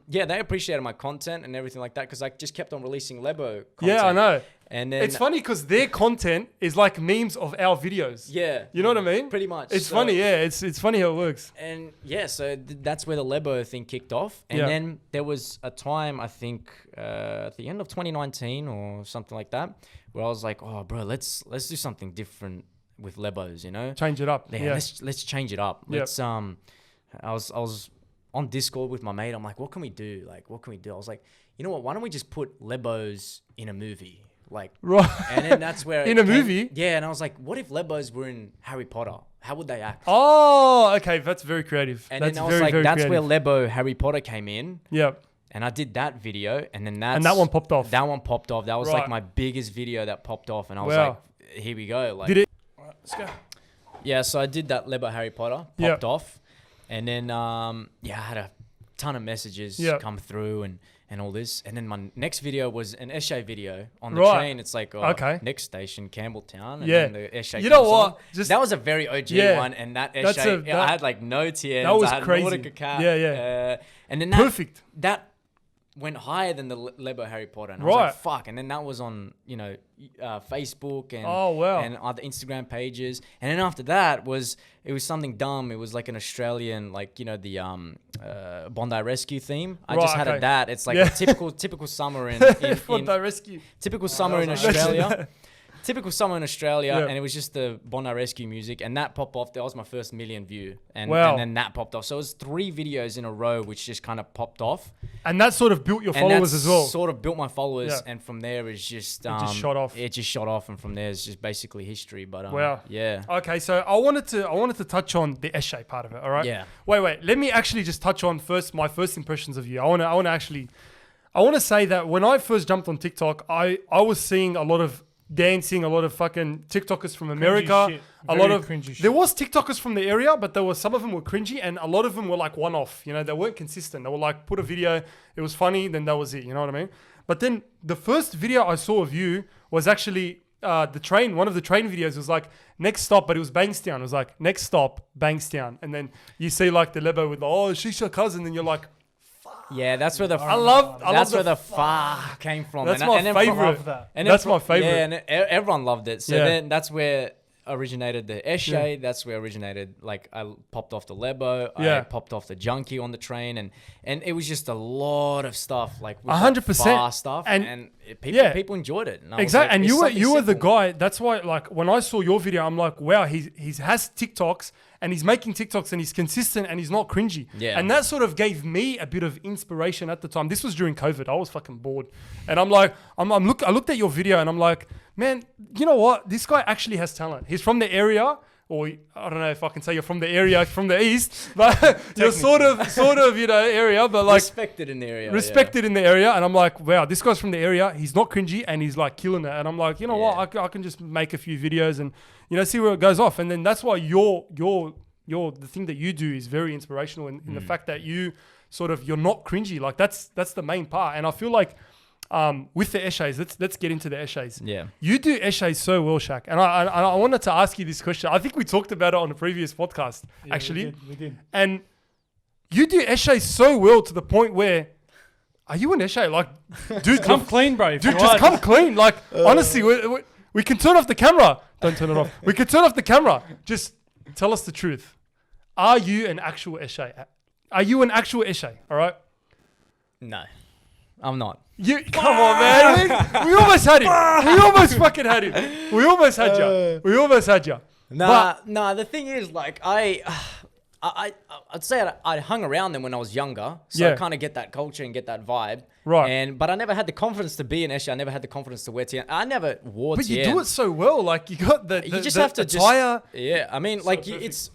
yeah, they appreciated my content and everything like that because I just kept on releasing Lebo content. Yeah, I know. And then It's funny because their content is like memes of our videos. yeah, You know what I mean? pretty much. It's So- funny, yeah. It's funny how it works. And yeah, so that's where the Lebo thing kicked off. And Yeah. then there was a time, I think, at the end of 2019 or something like that, where I was like, oh, bro, let's do something different with Lebos, you know? Change it up. Yeah, Yeah. let's change it up. Yep. Let's I was on Discord with my mate. I'm like, what can we do? Like, what can we do? I was like, you know what? Why don't we just put Lebos in a movie? Like, Right. and then that's where In it a came- movie? Yeah, and I was like, what if Lebos were in Harry Potter? How would they act? Oh, okay. That's very creative. And that's then I was like, very that's creative. where Lebo Harry Potter came in. Yeah. And I did that video, and then that's... And that one popped off. That one popped off. That was like Right. my biggest video that popped off. And I was Wow. like, here we go. Like, Did it? Let's go. Yeah, so I did that Lebo Harry Potter, Yeah. popped off. And then, yeah, I had a ton of messages Yeah. come through and all this. And then my next video was an ESHAY video on the Right. train. It's like, Okay. next station, Campbelltown. And Yeah. then the ESHAY You know comes what? on. Just- that was a very OG Yeah. one. And that That's ESHAY, a- I that- had like no TNs. that was I had crazy. Nautica Cat. Yeah, yeah. And then that, Perfect. that went higher than the Lebo Harry Potter. And I Right. was like, fuck. And then that was on, you know, Facebook and Oh, wow. and other Instagram pages. And then after that it was something dumb. It was like an Australian, like, you know, the Bondi Rescue theme. I just Right, had okay. it that. It's like Yeah. a typical summer in Bondi Rescue. typical summer in That's- Australia. Typical summer in Australia, Yeah. and it was just the Bondi Rescue music, and that popped off. That was my first million view, and, Wow. and then that popped off. So it was 3 videos in a row, which just kind of popped off. And that sort of built your And followers that's as well. sort of built my followers, Yeah. and from there is just just shot off. It just shot off, and from there is just basically history. But Wow. yeah, Okay, so I wanted to touch on the ESHAY part of it. All right. Yeah. Wait. Let me actually just touch on my first impressions of you. I want to say that when I first jumped on TikTok, I was seeing a lot of dancing, a lot of fucking TikTokers from America, shit. a Very lot of cringy shit. there was TikTokers from the area, but there were some of them were cringy, and a lot of them were like one off. You know, they weren't consistent. They were like put a video, it was funny, then that was it. You know what I mean? But then the first video I saw of you was actually the train. One of the train videos was like next stop, but it was Bankstown. It was like next stop Bankstown, and then you see like the Lebo with oh she's your cousin, and you're like. yeah, that's where the I love that's where the the far came from. That's and, my and then from- favorite. Love that. And then That's my favorite. Yeah, and everyone loved it. So Yeah. then that's where originated the ESHAY. Yeah. That's where originated, like, I popped off the Lebo. Yeah. I popped off the Junkie on the train. And it was just a lot of stuff, like, with 100%. that far stuff. And- And yeah. people enjoyed it. And I was Exactly, like, and it's you something were the simple. guy. That's why, like, when I saw your video, I'm like, wow, he has TikToks and he's making TikToks and he's consistent and he's not cringy. Yeah. And that sort of gave me a bit of inspiration at the time. This was during COVID. I was fucking bored, and I'm like, I looked at your video and I'm like, man, you know what? This guy actually has talent. He's from the area. Or I don't know if I can say you're from the area, from the east, but you're sort of, you know, area, but like Respected in the area. respected in the area, and I'm like, wow, this guy's from the area. He's not cringy, and he's like killing it. And I'm like, you know what? I can just make a few videos and you know see where it goes off. And then that's why the thing that you do is very inspirational in the fact that you sort of you're not cringy. Like that's the main part. And I feel like with the ESHAYs, let's get into the ESHAYs. Yeah. You do ESHAYs so well, Shaq. And I wanted to ask you this question. I think we talked about it on a previous podcast, Yeah, actually. we did. And you do ESHAYs so well to the point where, are you an ESHAY? Like, dude, Come clean, bro. if dude, you just are. come clean. Like, honestly, we can turn off the camera. Don't turn it off. We can turn off the camera. Just tell us the truth. Are you an actual ESHAY? Are you an actual ESHAY? All right. No, I'm not. You come on, man. We almost had him. We almost fucking had him. We almost had you. We almost had you. Nah. The thing is, like, I'd say I hung around them when I was younger, so Yeah. I kind of get that culture and get that vibe. Right. But I never had the confidence to be an ESHAY. I never had the confidence to wear TN. I never wore But TN. you do it so well. Like you got the You just have to attire. yeah, I mean, like perfect.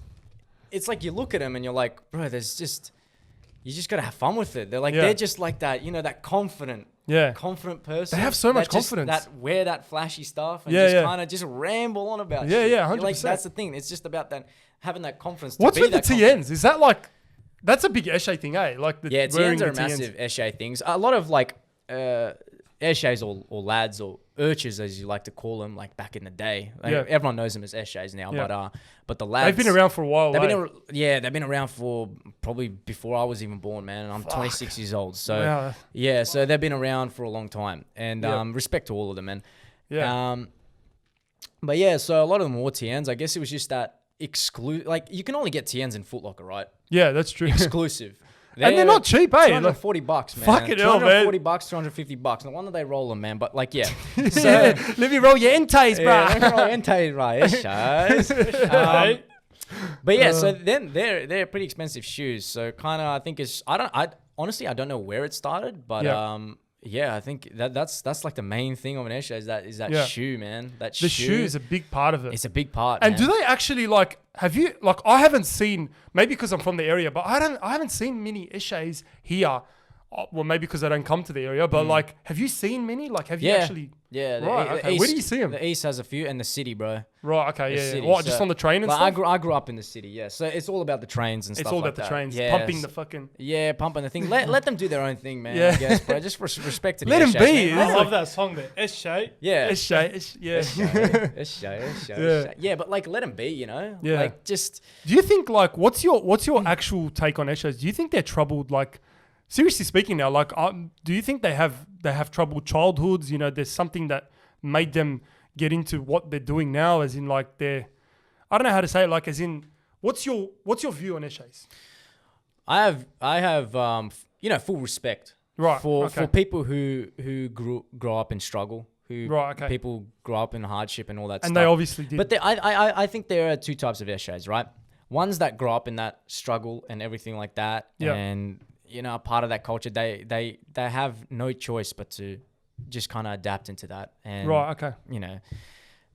it's like you look at them and you're like, bro, you just gotta have fun with it. They're like Yeah. they're just like that, you know, that confident person. They have so much that just- confidence. that wear that flashy stuff and Yeah, just yeah. kind of just ramble on about. Yeah, shit. yeah, You're 100%. Like that's the thing. It's just about that having that confidence. What's to be with the that confident. TNs? Is that like that's a big ESHAY thing, eh? Like the Yeah, wearing TNs are the massive ESHAY things. A lot of like ESHAYs or lads or urchers, as you like to call them, like back in the day. Like, Yeah. everyone knows them as ESHAYs now, Yeah. but the lads They've been around for a while. They've eh? been they've been around for probably before I was even born, man. And I'm 26 years old, so Wow. yeah, so they've been around for a long time. And Yeah. respect to all of them, man. Yeah. But yeah, so a lot of them wore TNs. I guess it was just that exclusive. Like, you can only get TNs in Foot Locker, right? Yeah, that's true. Exclusive. And they're not cheap, eh? $240, man. Fucking hell, man. $240, $250. No wonder they roll them, man. But like, yeah. So, let me roll your entays, bro. Yeah, let me roll your entays, right? ESHAY. But yeah, so then they're pretty expensive shoes. So kind of, I think it's honestly I don't know where it started, but yeah, I think that's like the main thing of an ESHAY is that shoe, man. That the shoe is a big part of it. It's a big part. And man. do they actually like? Have you like? I haven't seen. Maybe because I'm from the area, but I haven't seen many ESHAYs here. Well, maybe because I don't come to the area, but like, have you seen many? Like, have you actually? Yeah. Right. Okay. Where do you see them? The East has a few, and the city, bro. Right. Okay. The Yeah. city, What? so- Just on the train and Like, stuff. I grew up in the city, yeah. So it's all about the trains and It's stuff all like about the that. trains, Yeah, pumping the fucking. Yeah, pumping the thing. Let them do their own thing, man. Yeah. I guess, bro. Just respect to the Let them ESHAYs, be. man. I love that song there. ESHAY. Yeah. ESHAY. Yeah. ESHAY. Yeah, but like, let them be, you know. Yeah. Like, just. Do you think like what's your actual take on ESHAYs? Do you think they're troubled? Like, seriously speaking, now, like, do you think they have troubled childhoods? You know, there's something that made them get into what they're doing now, as in like I don't know how to say it. Like, as in, what's your view on ESHAYs? I have full respect. Right. For okay. people who grow up in struggle, people grow up in hardship and all that stuff. And they obviously did. But I think there are two types of ESHAYs, right? Ones that grow up in that struggle and everything like that, and you know, part of that culture, they have no choice but to just kind of adapt into that. And right. Okay. you know,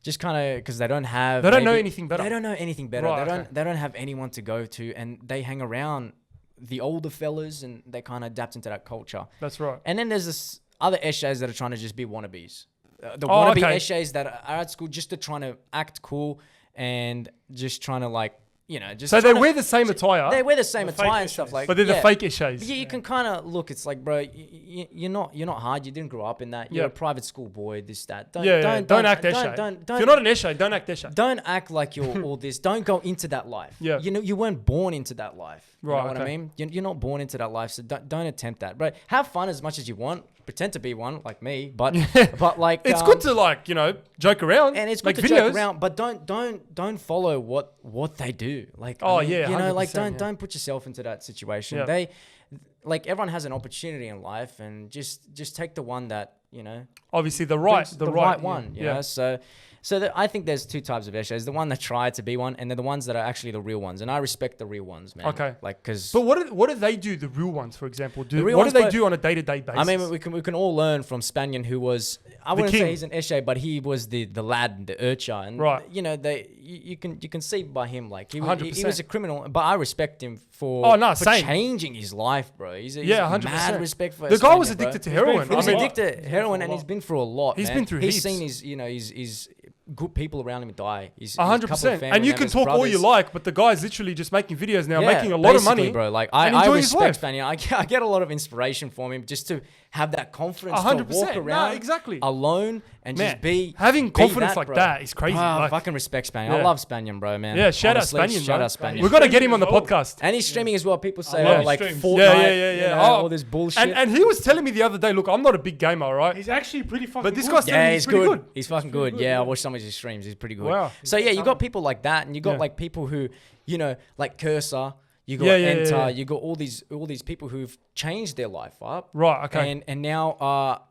just kind of because they don't have. They don't know anything better. They don't know anything better. Right, They don't have anyone to go to, and they hang around the older fellas, and they kind of adapt into that culture. That's right. And then there's this other ESHAYs that are trying to just be wannabes. The wannabe ESHAYs that are at school just to trying to act cool and just trying to like, you know, just. So they wear the same attire. They wear the same The attire fake and stuff ESHAYs. like. But they're the fake ESHAYs. Yeah, you can kind of look. It's like, bro, you're not hard. You didn't grow up in that. You're a private school boy. This that. Don't act ESHAY. If you're not an ESHAY, don't act ESHAY. Don't act like you're all this. Don't go into that life. Yeah. You know, you weren't born into that life. You Right, know what I okay. mean? You're not born into that life, so don't attempt that. Bro, have fun as much as you want. Pretend to be one like me, but like It's good to like, you know, joke around and it's make good to videos. joke around, but don't follow what they do. Like, Oh, I mean, yeah, you know, like 100%, don't put yourself into that situation. Yeah. They like everyone has an opportunity in life, and just take the one that, you know, Obviously the right one. You know? So I think there's two types of ESHAYs: the one that try to be one, and then the ones that are actually the real ones. And I respect the real ones, man. Okay. Like, because. But what do they do? The real ones, for example, The real what ones, do they but- do on a day-to-day basis? I mean, we can all learn from Spanian, who was, I wouldn't king. say he's an ESHAY, but he was the lad, the urcha, and Right. you know, you can see by him, like he was 100%. a criminal, but I respect him for same. changing his life, bro. He's 100%. mad respect for The guy was Spaniard, bro. addicted to heroin. He was I mean, addicted to heroin, and he's been through a lot. He's man. been through He's heaps. seen his good people around him die. He's 100%. And you can talk all you like, but the guy's literally just making videos now, Yeah, making a lot of basically, money, bro. Like and I enjoying his life. respect Spaniard. I get a lot of inspiration from him just to have that confidence to 100%. walk No, around exactly. alone and Man, just be having be confidence like bro. that is crazy. I Like, fucking respect Spaniard. I Yeah. love Spaniard, bro, man. yeah, shout Honestly, out Spaniard. Shout bro. out Spaniard. We've got to get him on the Streaming as podcast. And he's streaming as well. People say love like streams. Fortnite, Yeah. you know, Oh. all this bullshit. And he was telling me the other day, look, I'm not a big gamer, right? He's actually pretty fucking But this good. guy's telling yeah, me he's pretty good. good. He's fucking good. good, Yeah, yeah. I watch some of his streams. He's pretty good. Wow. So yeah, you got people like that, and you got Yeah. like people who, you know, like Cursor. You got Yeah, Enter. yeah. You got all these people who've changed their life up. Right, okay. And now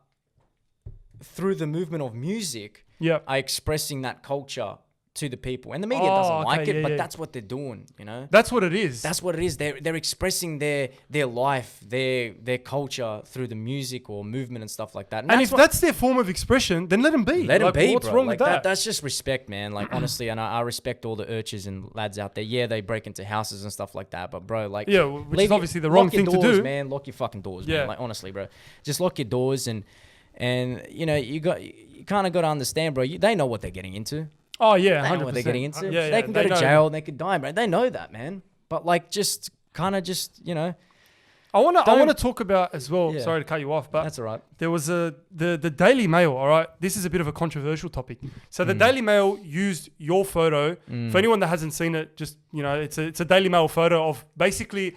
through the movement of music, Yep. are expressing that culture to the people, and the media Oh, doesn't like okay, it, yeah, but yeah. that's what they're doing. You know. That's what it is. That's what it is. They're expressing their life, their culture through the music or movement and stuff like that. and if that's their form of expression, then let them be. let them Like, be, what's bro. wrong Like with that? That's just respect, man. Like honestly, and I respect all the urchins and lads out there. Yeah, they break into houses and stuff like that, but bro, like Yeah, which is leave obviously the wrong lock your thing to doors, do. man. Lock your fucking doors, Yeah. man. Like honestly, bro, just lock your doors and you know you kind of got to understand, bro. They know what they're getting into. Oh yeah, They 100%. know what they're getting into. Yeah, They can go to know. jail and they could die, bro. They know that, man. But like, just kind of you know, I want Don't- to talk about as well. Yeah. Sorry to cut you off, but that's all right. there was the Daily Mail. All right, this is a bit of a controversial topic. So Mm. the Daily Mail used your photo. For anyone that hasn't seen it, just you know, it's a Daily Mail photo of basically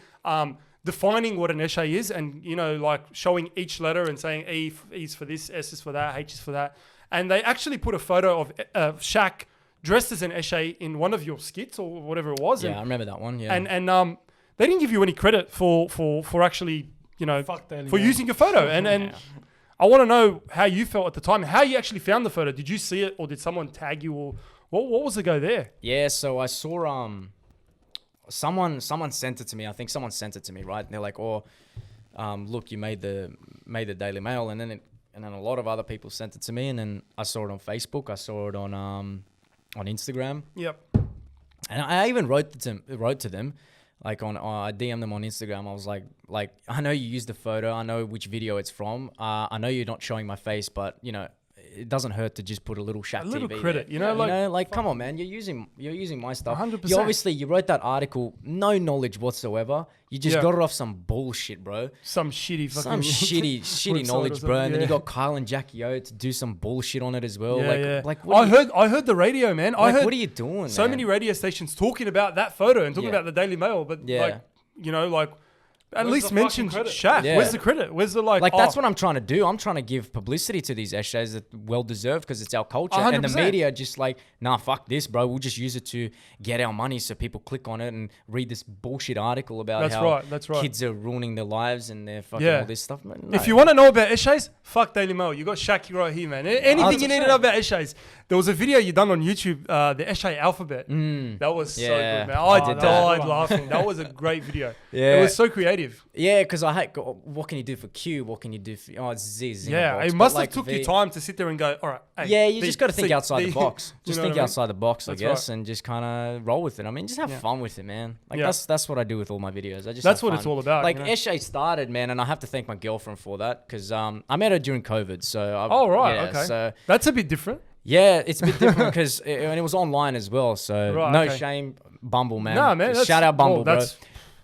defining what an ESHAY is, and you know, like showing each letter and saying E is for this, S is for that, H is for that. and they actually put a photo of Shaq dressed as an ESHAY in one of your skits or whatever it was. Yeah, I remember that one. Yeah. And they didn't give you any credit for actually, you know, for using your photo. And I want to know how you felt at the time, how you actually found the photo. Did you see it or did someone tag you or what was the go there? Yeah, so I saw someone sent it to me. I think someone sent it to me, right? And they're like, "Oh, look, you made the Daily Mail," and then a lot of other people sent it to me, and then I saw it on Facebook. I saw it on Instagram. Yep. And I even wrote to them, like I DM'd them on Instagram. I was like, I know you used the photo. I know which video it's from. I know you're not showing my face, but you know, it doesn't hurt to just put a little SHAKTV. A little there. credit, you know, like come on, man. You're using my stuff. 100%. You wrote that article, no knowledge whatsoever. You just got it off some bullshit, bro. Some shitty fucking shitty knowledge, bro. And then you got Kyle and Jackie O to do some bullshit on it as well. I heard the radio, man. I heard what are you doing? So many radio stations talking about that photo and talking about the Daily Mail, but like, you know, like at least mention Shaq. Yeah. Where's the credit? Where's the like? That's what I'm trying to do. I'm trying to give publicity to these ESHAYs that well deserved because it's our culture. 100%. And the media just like, nah, fuck this, bro. We'll just use it to get our money so people click on it and read this bullshit article about how kids are ruining their lives and they're fucking all this stuff. Man, no. If you want to know about ESHAYs, fuck Daily Mail. You got Shaq right here, man. Anything you need to know about ESHAYs. There was a video you done on YouTube, the ESHAY alphabet. That was so good, man. I died laughing. That was a great video. It was so creative. Yeah, because I hate. What can you do for Q? What can you do for? Oh, it's Z. Yeah, it must have took you time to sit there and go, all right. Hey, yeah, you just got to think outside the box. Just think outside the box, I guess, right. and just kind of roll with it. I mean, just have fun with it, man. Like that's what I do with all my videos. I just that's have what fun. it's all about. Like you know? ESHAY started, man, and I have to thank my girlfriend for that because I met her during COVID. So okay. So that's a bit different. Yeah, it's a bit different because it was online as well. So shame, Bumble, man. Nah, man. Shout out Bumble, bro.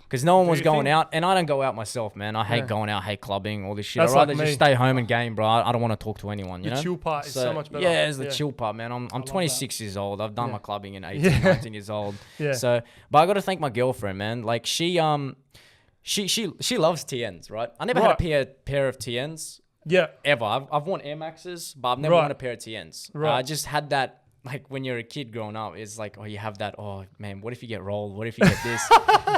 Because no one was going think? out, and I don't go out myself, man. I hate going out, hate clubbing, all this shit. That's I'd rather like just me. stay home and game, bro. I don't want to talk to anyone, you know? The chill part is so much better. Yeah, it's the chill part, man. I'm 26 years old. I've done my clubbing in 18, 19 years old. Yeah. So, but I got to thank my girlfriend, man. Like she loves TNs, right? I never had a pair of TNs. Yeah. Ever. I've worn Air Maxes, but I've never worn a pair of TNs. Right. I just had that. Like when you're a kid growing up, it's like, oh, you have that. Oh man, what if you get rolled? What if you get this?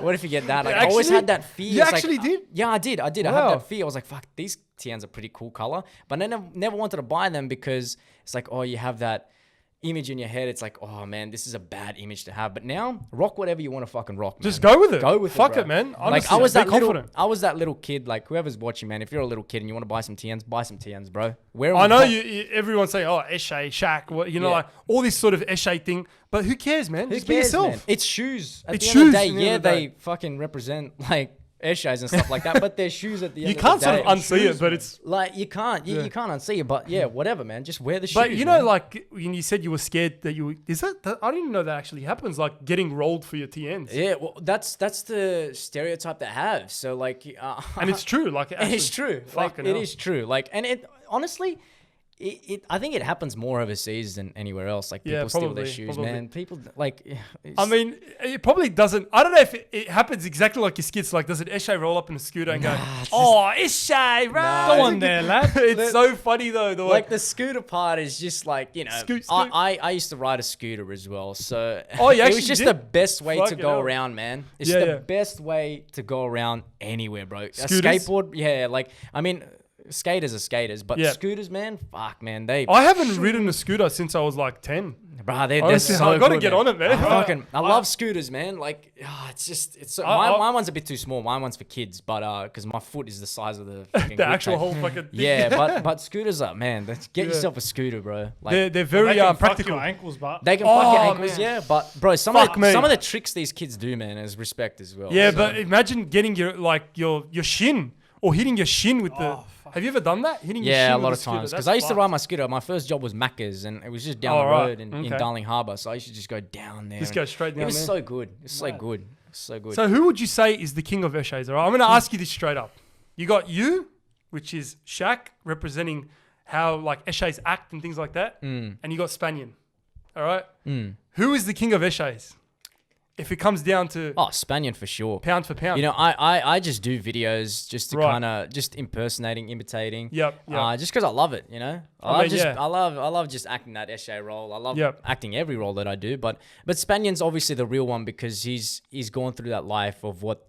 What if you get that? Like I always had that fear. You actually did? Yeah, I did. I had that fear. I was like, fuck, these TNs are pretty cool color. But I never wanted to buy them because it's like, oh, you have that image in your head. It's like, oh man, this is a bad image to have. But now, rock whatever you want to fucking rock, man. Just go with it. Go with Fuck it, it, man. Honestly, like I was that little kid. Like whoever's watching, man. If you're a little kid and you want to buy some TNs, bro. I know everyone's saying, oh, ESHAY, Shaq, you know, like all this sort of ESHAY thing. But who cares, man? Just be yourself. Man? It's shoes. At it's the end shoes. Of the day, they fucking represent like ESHAYs and stuff like that, but they're shoes at the end of the day. You can't sort of unsee it, but it's... Like, you can't unsee it, but yeah, whatever, man. Just wear the shoes, But you know, like, when you said you were scared that you... Is that... I didn't even know that actually happens, like getting rolled for your TNs. Yeah, well, that's the stereotype they have. So, like... and it's true, like... Actually, it's true. Like, it is true. Like, and it... Honestly... I think it happens more overseas than anywhere else. Like people steal their shoes, man. People like. I mean, it probably doesn't. I don't know if it happens exactly like your skits. Like, does an ESHAY roll up in a scooter and go, "Oh, ESHAY, right? Go on there, lad." It's so funny though. Like the scooter part is just like, you know. Scoot. I used to ride a scooter as well, so it was just did? the best way to go hell. around, man. It's the best way to go around anywhere, bro. Scooters? A skateboard, like I mean. Skaters are skaters, but scooters, man, fuck, man, I haven't ridden a scooter since I was like 10. Bro, they're so I gotta good, get man. on it, man. I love scooters, man. Like, it's so, my one's a bit too small. My one's for kids, but because my foot is the size of the fucking the actual whole fucking thing. Yeah, but scooters are, man. Get yourself a scooter, bro. Like, they're very practical. Your ankles, but they can fuck your ankles, man. But bro, some of the tricks these kids do, man, is respect as well. Yeah, but imagine getting your shin or hitting your shin with the. Have you ever done that? Hitting your shin a lot with of times. Because I used to ride my scooter. My first job was Macca's, and it was just down the road in Darling Harbour. So I used to just go down there. Just go straight down there. It was so good. It's so good. So good. So who would you say is the king of ESHAYs? All right, I'm going to ask you this straight up. You got you, which is Shaq, representing how like ESHAYs act and things like that. And you got Spanian. All right? Who is the king of ESHAYs? if it comes down to Spaniard for sure. pound for pound. You know, I just do videos just to Right. kind of just imitating. Yep, yep. Just because I love it, you know. I mean, yeah. I love just acting that SHAY role. I love Yep. acting every role that I do. But Spanion's obviously the real one because he's gone through that life of what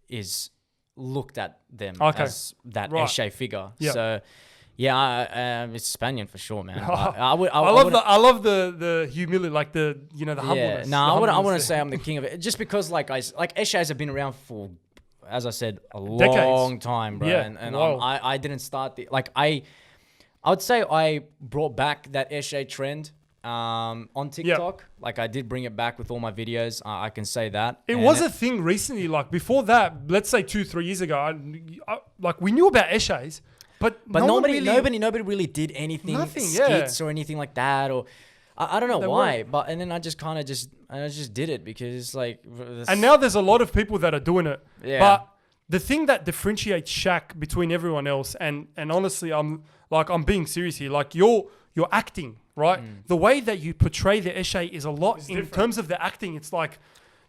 is looked at them as that Right. SHAY figure. Yep. So. Yeah, it's Spaniard for sure, man. I love the humility, like the humbleness. No, I wouldn't humbleness say there. I'm the king of it, just because like SHAYs have been around for, as I said, a Decades. long time, bro. Yeah, And wow. I didn't start I would say I brought back that SHAY trend on TikTok. Like I did bring it back with all my videos. I can say that. It And was a thing recently. Like before that, let's say 2-3 years ago, like we knew about SHAYs. But nobody really did anything, Nothing, skits or anything like that, or I don't know They why. weren't. But and then I just kind of just did it because like. And now there's a lot of people that are doing it. Yeah. But the thing that differentiates Shaq between everyone else, and honestly, I'm being serious here. Like you're acting, right? The way that you portray the SHAY is a lot in terms of the acting. It's like,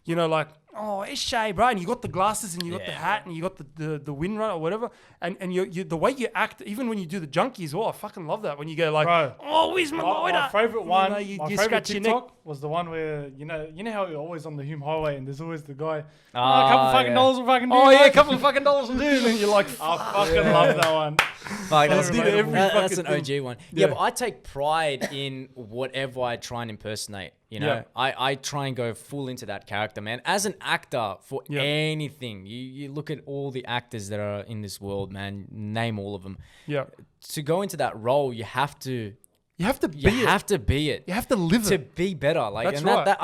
like, oh, SHAY, bro, and you got the glasses and you got the hat and you got the windrunner or whatever, and you the way you act, even when you do the junkies, I fucking love that when you go like, Bro, oh, where's my my lighter? favorite one, You my favorite scratch your neck. TikTok was the one where you know how you're always on the Hume Highway and there's always the guy, a Ah, couple fucking yeah. dollars will fucking do. Oh yeah, a mate." couple of fucking dollars will do, and you're like, I fucking love that one. Like, that's, did every that's an fucking OG one. Yeah, Yeah. but I take pride in whatever I try and impersonate. You know, Yeah. I try and go full into that character, man. As an actor, for Yeah. anything, you look at all the actors that are in this world, man. Name all of them. yeah, To go into that role, you have to you have to be you it. have to be it. You have to live To it. be better, like That's and right. that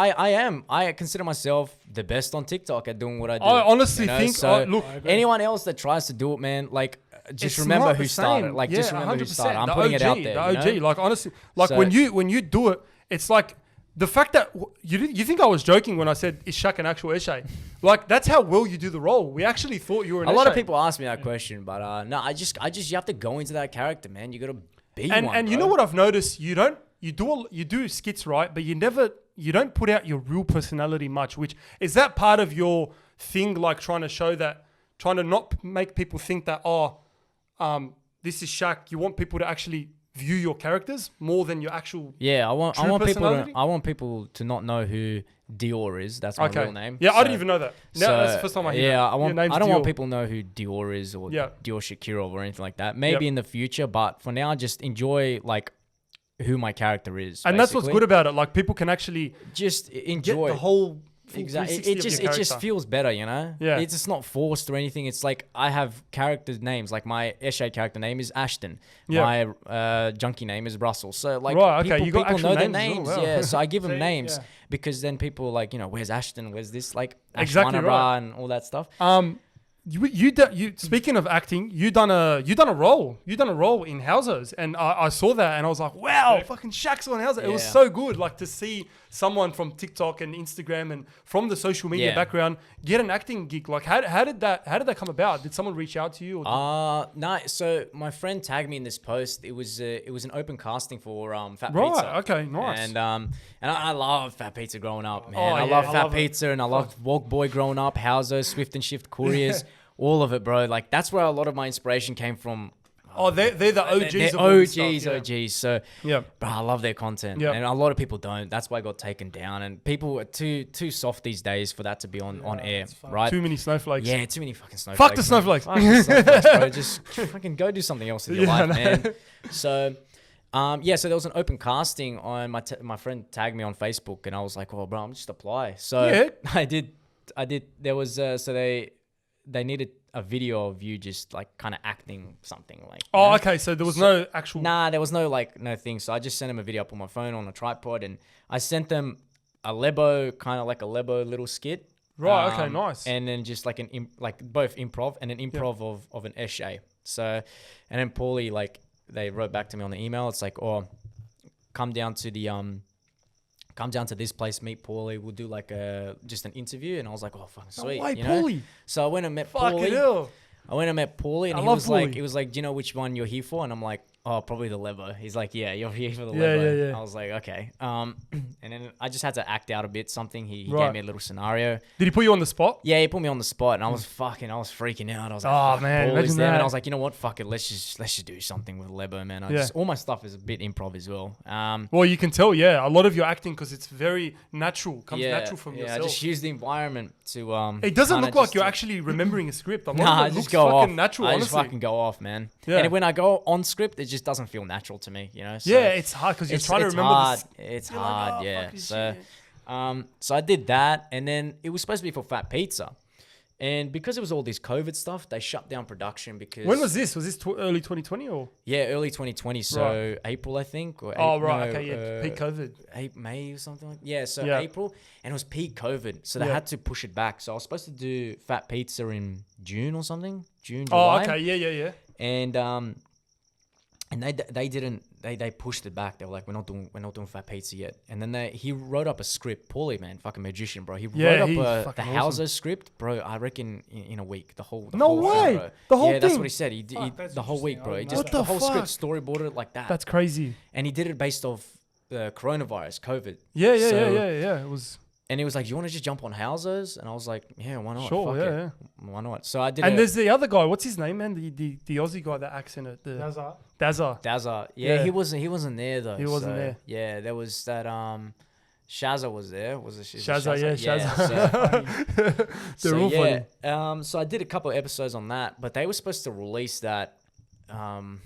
I consider myself the best on TikTok at doing what I do. I honestly you know? think, So look, anyone else that tries to do it, man, like just it's remember not who the started. same. Like Yeah, just remember who 100%. started. I'm The putting it out OG, there. The you OG, know? like honestly, like So- when you do it, it's like the fact that you think I was joking when I said is Shaq an actual SHAY? Like that's how well you do the role. We actually thought you were an A lot of SHAY. people ask me that question, but no, I just you have to go into that character, man. You got to be one. And you bro. know what I've noticed? You do skits, right? But you don't put out your real personality much. Which is that part of your thing, like trying to not make people think that this is Shaq. You want people to actually view your characters more than your actual. Yeah, I want people personality? to not know who Dior is. That's my real name. Yeah, I So- didn't even know that. No, that's the first time I hear Yeah, that. I Your name's don't want Dior. people to know who Dior is or Yeah. Dior Shakirov or anything like that. Maybe in the future, but for now, just enjoy like who my character is. And that's what's basically. good about it. Like people can actually Just get enjoy the whole full Exactly. 360 It of just your it just character. feels better, you know. Yeah. It's just not forced or anything. It's like I have character names. Like my SHAY character name is Ashton. Yeah. My junkie name is Russell. So like Right, okay, people, you got people actual know their names names. as well. Wow. Yeah. So I give them See, names yeah. because then people are like, where's Ashton? Where's this? Like Exactly Ashwana right. Bra and all that stuff. You speaking of acting, you done a role in Houses, and I saw that and I was like, wow, fucking Shaq's on Houses. It was Yeah. so good, like to see someone from TikTok and Instagram and from the social media Yeah. background get an acting gig. Like how did that come about? Did someone reach out to you? Or No. So my friend tagged me in this post. It was an open casting for Fat Right, Pizza. okay, nice. And I love Fat Pizza growing up, man. Oh, I yeah, love I Fat love it. Pizza and I loved Walk Boy growing up, Hauser, Swift and Shift Couriers, all of it, bro. Like that's where a lot of my inspiration came from. they're the OGs. They're of all this stuff, OGs, yeah. OGs. So, Yeah. bro, I love their content, Yeah. and a lot of people don't. That's why I got taken down, and people are too soft these days for that to be on air, right? Too many snowflakes. Yeah, too many fucking snowflakes. Fuck the man. snowflakes. Fuck the snowflakes, bro. Just fucking go do something else with your Yeah, I life, know. man. So, so there was an open casting on my friend tagged me on Facebook, and I was like, "Oh, bro, I'm just apply." So Yeah. I did. There was so they needed a video of you just like kind of acting something like. you know? Okay. So there was no actual. Nah, there was no thing. So I just sent them a video up on my phone on a tripod, and I sent them a Lebo, kind of like a Lebo little skit. Right, okay, nice. And then just like both improv and an improv of an SHAY. So, and then Paulie, like they wrote back to me on the email. It's like, oh, come down to this place, meet Paulie. We'll do like just an interview. And I was like, oh, fucking sweet. way, you know? Paulie. So I went and met Fucking Paulie. hell. I went and met Paulie, and I he love was like, Paulie. do you know which one you're here for? And I'm like, oh, probably the Lebo. He's like, yeah, you're here for the Yeah, Lebo. yeah, yeah. I was like, okay. And then I just had to act out a bit something. He Right. gave me a little scenario. Did he put you on the spot? Yeah, he put me on the spot, and I was freaking out. I was like, Oh, fuck, man, ball is imagine them. And that. I was like, you know what, fuck it, let's just do something with Lebo, man. Yeah. All my stuff is a bit improv as well. Well, you can tell, yeah, a lot of your acting because it's very natural, comes natural from I yourself. just use the environment to It doesn't kinda look like just you're to- actually remembering a script. A lot Nah, of I it just looks go fucking off. natural, I honestly. just fucking go off, man. Yeah. And when I go on script, it just doesn't feel natural to me, you know. So Yeah, it's hard because you're trying to remember hard. this. It's You're like, hard, "Oh, yeah. fuck this So, shit." so I did that, and then it was supposed to be for Fat Pizza, and because it was all this COVID stuff, they shut down production because When was this? Was this early 2020 or? yeah, early 2020, so Right. April I think. Or Oh, right. Okay, yeah. Peak COVID. May or something like so Yeah. April, and it was peak COVID, so they Yeah. had to push it back. So I was supposed to do Fat Pizza in June or something, June, Oh, July. okay. Yeah, yeah, yeah. And they didn't they pushed it back. They were like, we're not doing Fat Pizza yet. And then he wrote up a script. Paulie, man, fucking magician, bro. He Yeah, wrote he's up the fucking Hauser awesome. script, bro. I reckon in a week, the whole No whole way! thing, bro. The whole yeah, that's thing? what he said. He that's the whole week, interesting. bro. I He didn't just know What the the whole fuck? script storyboarded it like that. That's crazy. And he did it based off coronavirus, COVID. Yeah, yeah, So- yeah. It was. And he was like, "You want to just jump on Hausers?" And I was like, "Yeah, why not? Sure, Fuck yeah, it. Why not?" So I did. And there's the other guy. What's his name, man? The Aussie guy that acts in it. That's all. Dazza. Dazza. Yeah, Yeah. he wasn't there though. He wasn't so, there. Yeah, there was that Shazza was there. Was it Shazza, yeah, Shazza. They're all funny. funny. So I did a couple of episodes on that, but they were supposed to release that in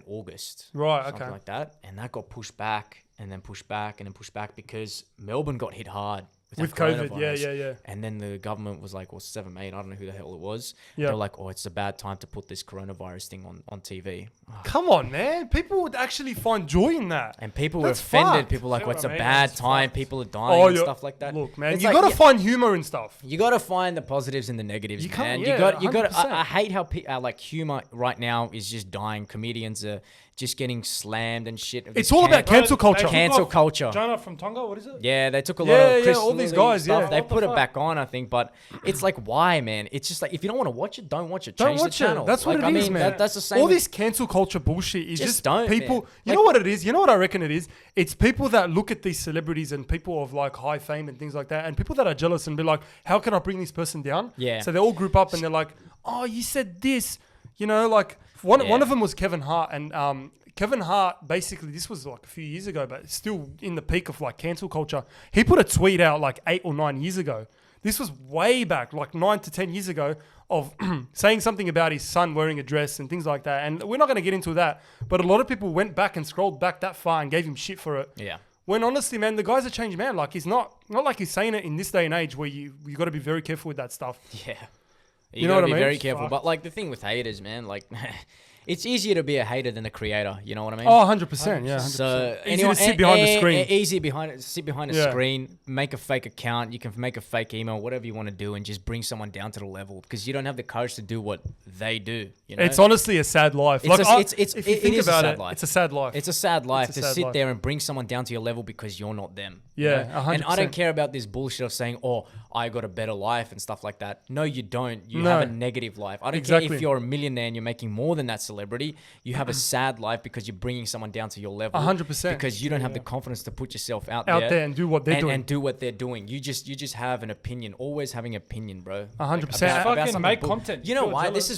August. Right, Something okay. like that. And that got pushed back and then pushed back and then pushed back because Melbourne got hit hard With that COVID, coronavirus. yeah. And then the government was like, well, 7 May, I don't know who the hell it was. Yeah. They were like, oh, it's a bad time to put this coronavirus thing on TV. Come on, man. People would actually find joy in that. And people were That's offended. fucked. People were like, Yeah, what's a mate, bad that's time? fucked. People are dying and yeah. stuff like that. Look, man, It's you like, gotta yeah, find humor in stuff. you gotta find the positives in the negatives, You man. can't- yeah, You got. 100%. I hate how like humor right now is just dying. Comedians are just getting slammed and shit. It's all about cancel Bro, they culture. took Cancel off culture. Jonah from Tonga, what is it? Yeah, they took a lot Yeah, of yeah, Chris all these Lilly guys, stuff. yeah. They What the put it fuck? back on, I think, but it's like, why, man? It's just like, if you don't want to watch it, don't watch it. Don't Change watch the channel. it. That's what Like, it I is, mean, man. that's the same. All with- this cancel culture bullshit is Just just don't, people. man. You know what it is? You know what I reckon it is? It's people that look at these celebrities and people of like high fame and things like that, and people that are jealous and be like, how can I bring this person down? Yeah. So they all group up and they're like, oh, you said this. You know, like one Yeah. of them was Kevin Hart, and Kevin Hart, basically, this was like a few years ago, but still in the peak of like cancel culture. He put a tweet out like 8 or 9 years ago. This was way back, like 9 to 10 years ago, of saying something about his son wearing a dress and things like that. And we're not going to get into that, but a lot of people went back and scrolled back that far and gave him shit for it. Yeah. When honestly, man, the guy's a changed man. Like he's not like he's saying it in this day and age where you got to be very careful with that stuff. Yeah. You You know gotta what I be mean? very careful. Fuck. But like the thing with haters, man, like it's easier to be a hater than a creator. You know what I mean? Oh, 100%. Yeah, 100%. So Easy to sit behind the screen. Easy sit behind a Yeah. screen, make a fake account. You can make a fake email, whatever you want to do, and just bring someone down to the level because you don't have the courage to do what they do. You know? It's honestly a sad life. It's Like, if you it think is a about sad it, life. it's a sad life. It's a sad life It's a to sad sit life. there and bring someone down to your level because you're not them. you Yeah, know? And I 100%. don't care about this bullshit of saying, "Oh, I got a better life" and stuff like that. No, you don't. You No. have a negative life. I don't care Exactly. if you're a millionaire and you're making more than that celebrity. You have a sad life because you're bringing someone down to your level. 100%. Because you don't have the confidence to put yourself out Out there. there and do what they're doing. And do what they're doing. You just have an opinion. Always having an opinion, bro. 100%. Just fucking something make bull- content. You know Feel why? jealous.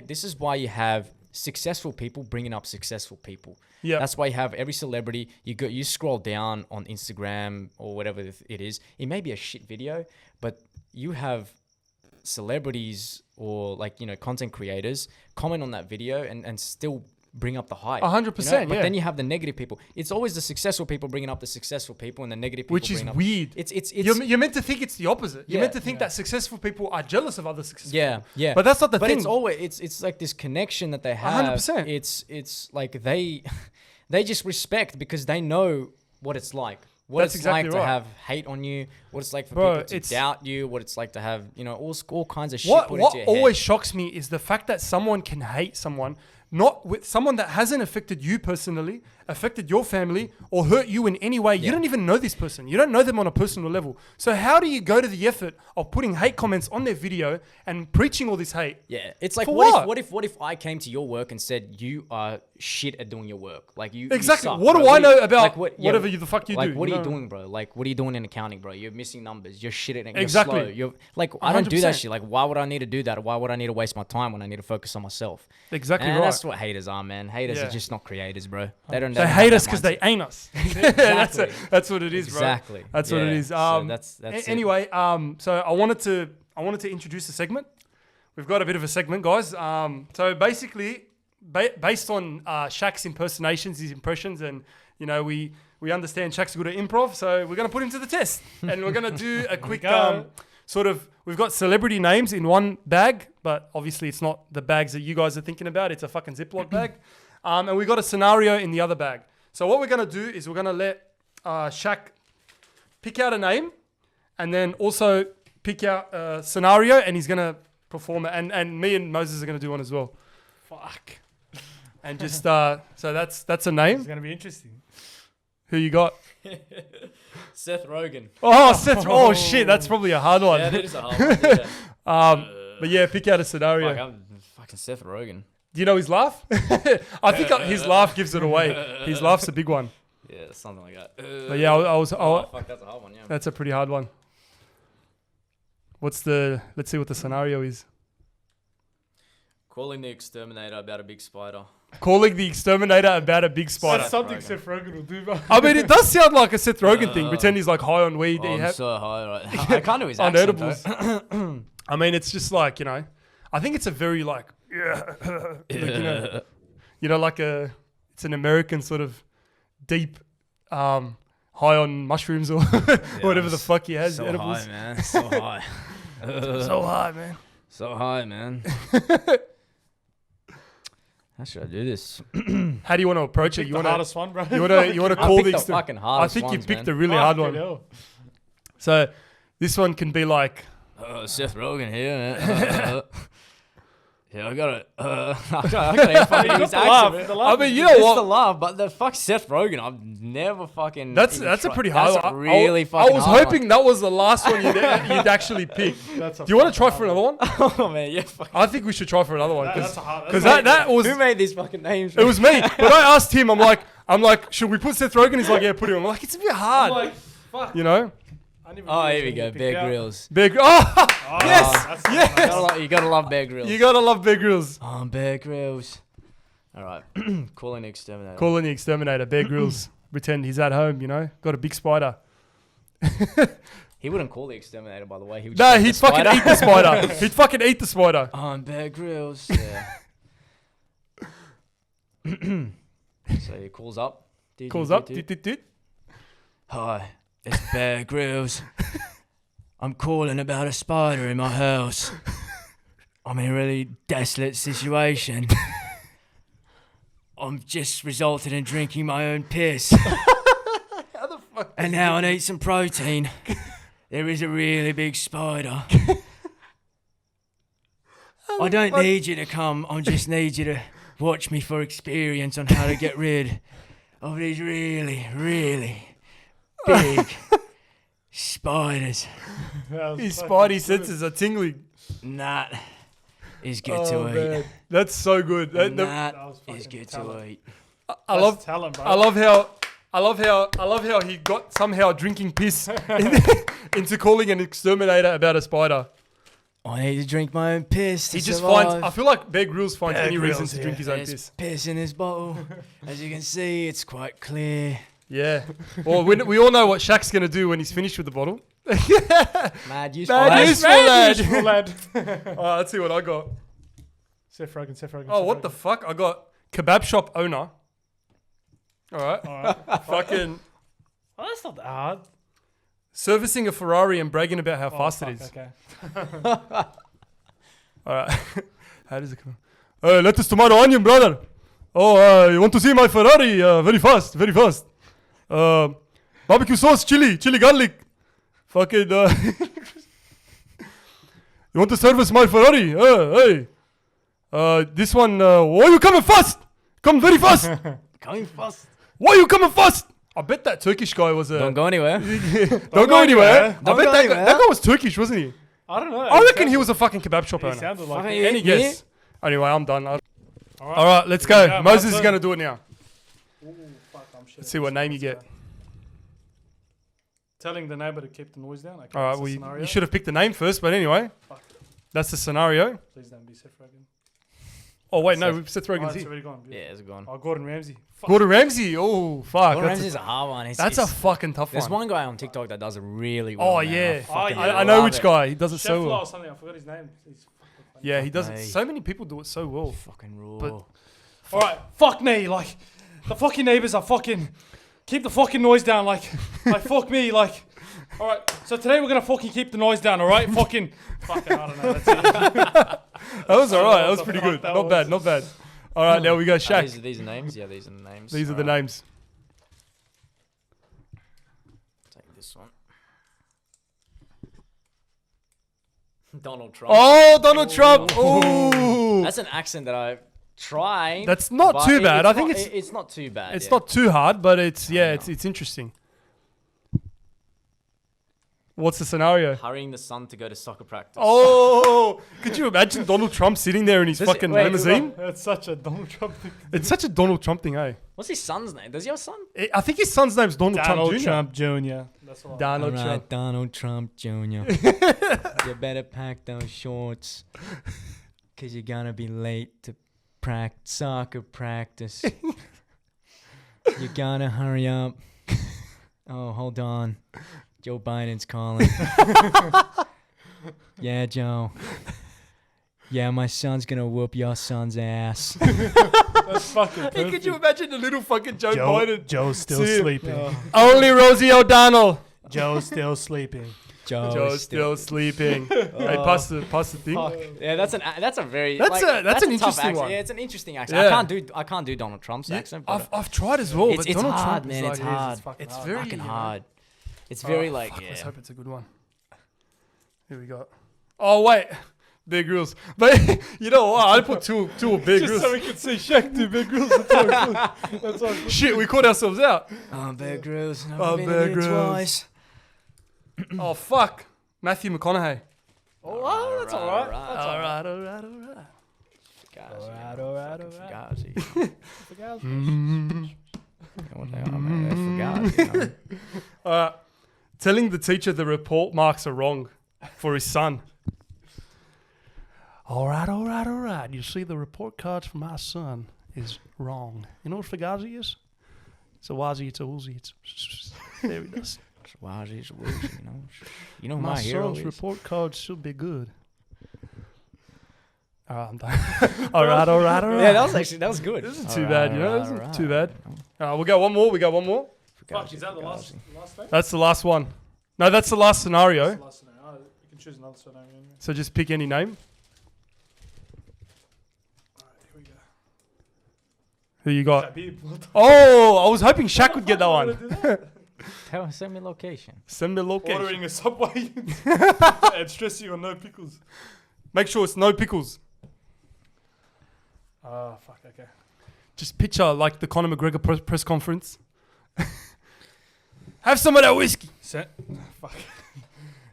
This is why you have successful people bringing up successful people. Yeah. That's why you have every celebrity. You scroll down on Instagram or whatever it is. It may be a shit video, but you have celebrities or content creators comment on that video and still bring up the hype. 100%, But yeah. then you have the negative people. It's always the successful people bringing up the successful people and the negative people Which is bringing up. weird. It's You're meant to think it's the opposite. You're Yeah. meant to think that successful people are jealous of other successful Yeah, people. yeah. But that's not the but thing. it's always it's like this connection that they have. 100%. It's like they just respect because they know what it's like. What That's it's exactly like to right. have hate on you. What it's like for Bro, people to it's- doubt you. What it's like to have all kinds of shit What put into your always head. shocks me is the fact that someone can hate someone not with someone that hasn't affected you personally, affected your family, or hurt you in any way. You don't even know this person. You don't know them on a personal level. So how do you go to the effort of putting hate comments on their video and preaching all this hate? Yeah, it's like For what if I came to your work and said you are shit at doing your work? Like you Exactly. You suck, What bro. do I know about like whatever you the fuck you like, do? what you are you know? doing, bro? Like what are you doing in accounting, bro? You're missing numbers. You're shit at it. You're Exactly. slow. You're like I don't do that 100%. shit. Like why would I need to do that? Why would I need to waste my time when I need to focus on myself? Exactly And right. that's what haters are, man. Haters Yeah. are just not creators, bro. They don't. They hate us because they ain't us. Exactly. That's what it is, bro. Exactly. That's what it Yeah. is. So that's it. Anyway, so I wanted to introduce a segment. We've got a bit of a segment, guys. So basically, based on Shaq's impersonations, his impressions, and you know we understand Shaq's good at improv, so we're gonna put him to the test, and we're gonna do a quick sort of. We've got celebrity names in one bag, but obviously it's not the bags that you guys are thinking about. It's a fucking Ziploc bag, and we got a scenario in the other bag. So what we're gonna do is we're gonna let Shaq pick out a name, and then also pick out a scenario, and he's gonna perform it. And me and Moses are gonna do one as well. Fuck. And just so that's a name. It's gonna be interesting. Who you got? Seth Rogen. Oh, Seth. Oh shit, that's probably a hard one. Yeah, that is a hard one. Yeah. But yeah, pick out a scenario. Fuck, I'm fucking Seth Rogen. Do you know his laugh? I think his laugh gives it away. His laugh's a big one. Yeah, something like that. But yeah, Fuck, that's a hard one. Yeah. that's a pretty hard one. Let's see what the scenario is. Calling the exterminator about a big spider. Calling the exterminator about a big spider. That's something Rogen. Seth Rogen will do, bro. I mean, it does sound like a Seth Rogen thing. Pretend he's like high on weed. Oh, He I'm so high right I can't do his on accent, edibles. though. I mean, it's just like, you know, I think it's a very like, like, you know, like it's an American sort of deep, high on mushrooms or whatever the fuck he has. So edibles. high, man. So high. So high, man. So high, man. How should I do this? How do you want to approach it? Pick You the want hardest one, bro. to you want to I call picked the the fucking I hardest think you ones, picked man. the really hard Fucking one. hell. So this one can be like, Seth Rogen here, man. Yeah, I got it. I can't fucking use laugh, accent. the laugh I mean, is you good. know It's what? the laugh, but the fuck Seth Rogen, I've never fucking. That's even a tried. pretty hard That's one. a really I fucking was hard hoping that was the last one you'd actually pick. That's a Do you want to try fucking for another one? one. Oh man, yeah. Fuck. I think we should try for another one That's a hard. because that's that was Who made these fucking names? it was me. But I asked him. I'm like, should we put Seth Rogen? He's like, yeah, put him. I'm like, it's a bit hard, like, fuck. you know. I didn't even Oh, know here we which E go, one you Bear picked out. Grylls. Big. Oh, Oh, yes, that's the yes. one. You gotta love Bear Grylls. You gotta love Bear Grylls. Oh, Bear Grylls. All right, calling the exterminator. Calling the exterminator, Bear Grylls. Pretend he's at home, you know. Got a big spider. He wouldn't call the exterminator, by the way. He would No, just he'd fucking eat the spider. He'd fucking eat the spider. Oh, Bear Grylls. Yeah. So he calls up. Calls up. Doot, doot, doot. Hi, it's Bear Grylls. I'm calling about a spider in my house. I'm in a really desolate situation. I'm just resulted in drinking my own piss. And now I need some protein. There is a really big spider. I don't need you to come. I just need you to watch me for experience on how to get rid of these really, really big spiders. His spidey senses are tingling. That is good Oh, to eat. man. That's so good. That That was is fucking good talent. to eat. I love talent, bro. I love how he got somehow drinking piss into calling an exterminator about a spider. I need to drink my own piss. He to just survive. finds. I feel like Bear Grylls finds Bear any reason Grylls, to drink his own There's piss. piss in this bottle. As you can see, it's quite clear. Yeah. Well, we all know what Shaq's gonna do when he's finished with the bottle. Mad useful. Mad useful, lad. Useful, lad. Alright, let's see what I got. Seth Rogen. Oh, what the fuck? I got kebab shop owner. Alright. Fucking Oh, that's not that hard. servicing a Ferrari and bragging about how fast it is. Okay. Alright. How does it come? Lettuce, tomato, onion, brother. Oh, you want to see my Ferrari? Very fast, very fast. Barbecue sauce, chili garlic. Fucking. You want to service my Ferrari? Hey. This one, why are you coming fast? Come very fast. Coming fast. Why are you coming fast? I bet that Turkish guy was a... Don't go anywhere. Don't go anywhere. I bet that guy was Turkish, wasn't he? I don't know. I reckon he was a fucking kebab shop He owner. sounded like Fucking it. Any guess? Anyway, I'm done. All All right, let's go. Yeah, Moses my is turn. going to do it now. Ooh, fuck, I'm shit. Let's see what name you get. Telling the neighbor to keep the noise down. Okay, All right, that's the well, scenario. you should have picked the name first, but anyway. Fuck. That's the scenario. Please don't be Seth Rogen. Oh, wait, no, Seth Oh, Rogen's it's here. already gone. Yeah, it's gone. Oh, Gordon Ramsay. Fuck. Gordon Ramsay. Oh, fuck. Gordon That's, Ramsay's a hard one. that's a fucking tough There's one. one guy on TikTok that does it really well. Oh, man. yeah. Oh, yeah. I know love which it. guy. He does it Chef so Law well. or something. I forgot his name. He's fucking funny. Yeah, he does it. Hey. So many people do it so well. Fucking raw. But- All right, fuck me. Like, the fucking neighbors are fucking... Keep the fucking noise down. Like fuck me. Like, all right. So today we're going to fucking keep the noise down, all right? Fucking, I don't know. That's it. That was all right. That was What the pretty fuck good. that Not was. bad, not bad. All right, now we go Shaq. These are names? Yeah, these are the names. These are the names. Take this one. Donald Trump. Oh, Donald Trump. Oh. That's an accent that I tried. That's not but too bad. I not- think it's it's not too bad. it's yeah. not too hard, but it's No. it's interesting. What's the scenario? Hurrying the sun to go to soccer practice. Oh, could you imagine Donald Trump sitting there in his Does it- fucking wait, limousine? That's such a Donald Trump thing. It's such a Donald Trump thing, eh? What's his son's name? Does he have a son? I think his son's name's Donald, Donald Trump Jr. Trump Jr. That's all. Donald Alright, Trump. Donald Trump Jr. You better pack those shorts, cause you're gonna be late to soccer practice. You gotta hurry up. Oh, hold on. Joe Biden's calling. Yeah, Joe. Yeah, my son's gonna whoop your son's ass. That's fucking Hey, perfect. could you imagine the little fucking Joe Biden? Joe's still See him. sleeping. Only Rosie O'Donnell. Joe's still sleeping. Joe's still sleeping. Hey, pass the thing. Yeah, that's a very That's an a tough interesting accent. one. Yeah, it's an interesting accent. Yeah. I can't do Donald Trump's Yeah, accent. But I've tried as well, it's but Donald hard, Trump man. is It's like, hard. It's hard. very Fucking hard. It's very like yeah. Let's hope it's a good one. Here we go. Oh wait, Bear Grylls. But you know what? I put two of Bear Just Grylls. so we could see Shaq do big grills. That's all good. That's all good. Shit, we caught ourselves out. Oh, Bear Grylls. Oh, Bear Grylls. Oh fuck, Matthew McConaughey. Oh, that's all right. All right. Telling the teacher the report marks are wrong for his son. All right. You see, the report cards for my son is wrong. You know what Fugazi is? It's a wazi, it's a woozy, it's... There he does. You know who My my hero son's is. report card should be good. All right, I'm done. All right. Yeah, that was good. This isn't too bad, you know? This isn't too bad. We'll go one more. We got one more. Fuck, is that the last thing? That's the last one. No, that's the last scenario. Last scenario. Oh, you can choose another scenario anyway. So just pick any name. Alright, here we go. Who you got? Khabib. What the Oh, I was hoping Shaq would get that fuck? one. Send me location. Send me location. Ordering a Subway and stressing on no pickles. Make sure it's no pickles. Oh, fuck, okay. Just picture like the Conor McGregor press conference. Have some of that whiskey. Fuck.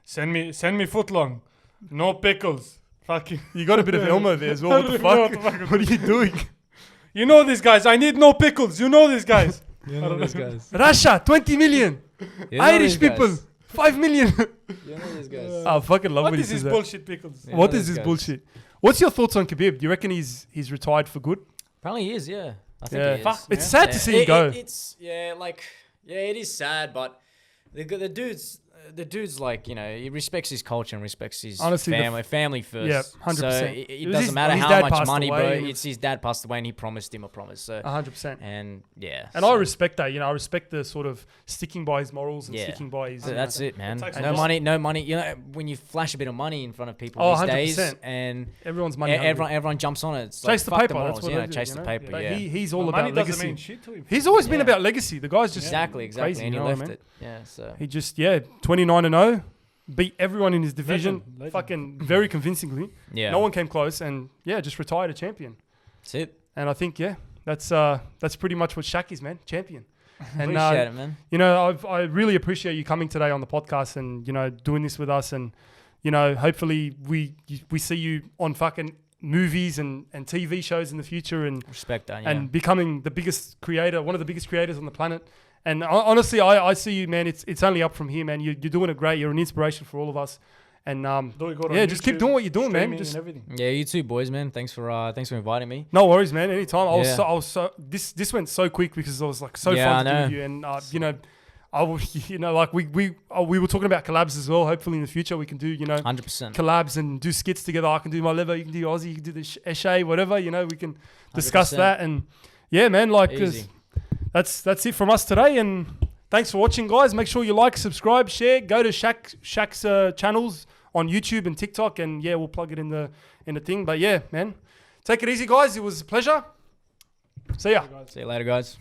Send me footlong. No pickles. Fucking. You got a bit of Elmo there as well. What the fuck? What are you doing? You know these guys. I need no pickles. You know these guys. You know these guys. Russia, 20 million. You know Irish these people, guys. 5 million. You know these guys. I fucking love What when he is says this that. bullshit pickles? Yeah. What know is these this guys. bullshit? What's your thoughts on Khabib? Do you reckon he's retired for good? Apparently he is, yeah. I think Yeah. he Fuck, is. it's sad to see him go. It's it is sad, but the dude's like, you know, he respects his culture and respects his Honestly, family first. Yeah, 100%. So It it was doesn't his- matter his how dad much passed money, away bro. and- It's his dad passed away and he promised him a promise. So 100%. and yeah, And so I respect that. You know, I respect the sort of sticking by his morals and Yeah. sticking by his. so that's it, man. takes No a lot. money. You know, when you flash a bit of money in front of people Oh, these days, 100%. and Everyone's money. hungry. everyone jumps on it. It's Chase like, the fuck paper. morals, That's what you know, they do, chase you the know? paper. But Yeah, he's all Money about doesn't legacy. mean shit to him. He's always been Yeah. about legacy. The guy's just exactly. crazy, And you he know what I left mean? it. Yeah, so 29-0. beat everyone in his division, Legend. fucking very convincingly. Yeah. No one came close, and yeah, just retired a champion. That's it. And I think that's pretty much what Shaq is, man, champion. And Appreciate it, man. you know, I really appreciate you coming today on the podcast and, you know, doing this with us. And, you know, hopefully we see you on fucking movies and TV shows in the future and Respect that, yeah. and becoming the biggest creator, one of the biggest creators on the planet. And honestly, I see you, man. It's only up from here, man. You're doing it great. You're an inspiration for all of us. And just keep doing what you're doing, man. Just everything. Yeah, you too, boys, man. Thanks for inviting me. no worries, man. Anytime. Yeah. I was so this went so quick because I was like so Yeah, fun to I do know. with you. And you know, I was, you know, like we were talking about collabs as well. Hopefully in the future we can do, you know, 100%. collabs and do skits together. I can do my Lebbie, you can do Aussie, you can do the ESHAY, whatever. You know, we can discuss 100%. that. And yeah, man, like Easy. that's it from us today. And thanks for watching, guys. Make sure you like, subscribe, share. Go to Shaq's channels on YouTube and TikTok, and yeah, we'll plug it in the thing. But yeah, man, take it easy, guys. It was a pleasure. See ya. See you later, guys.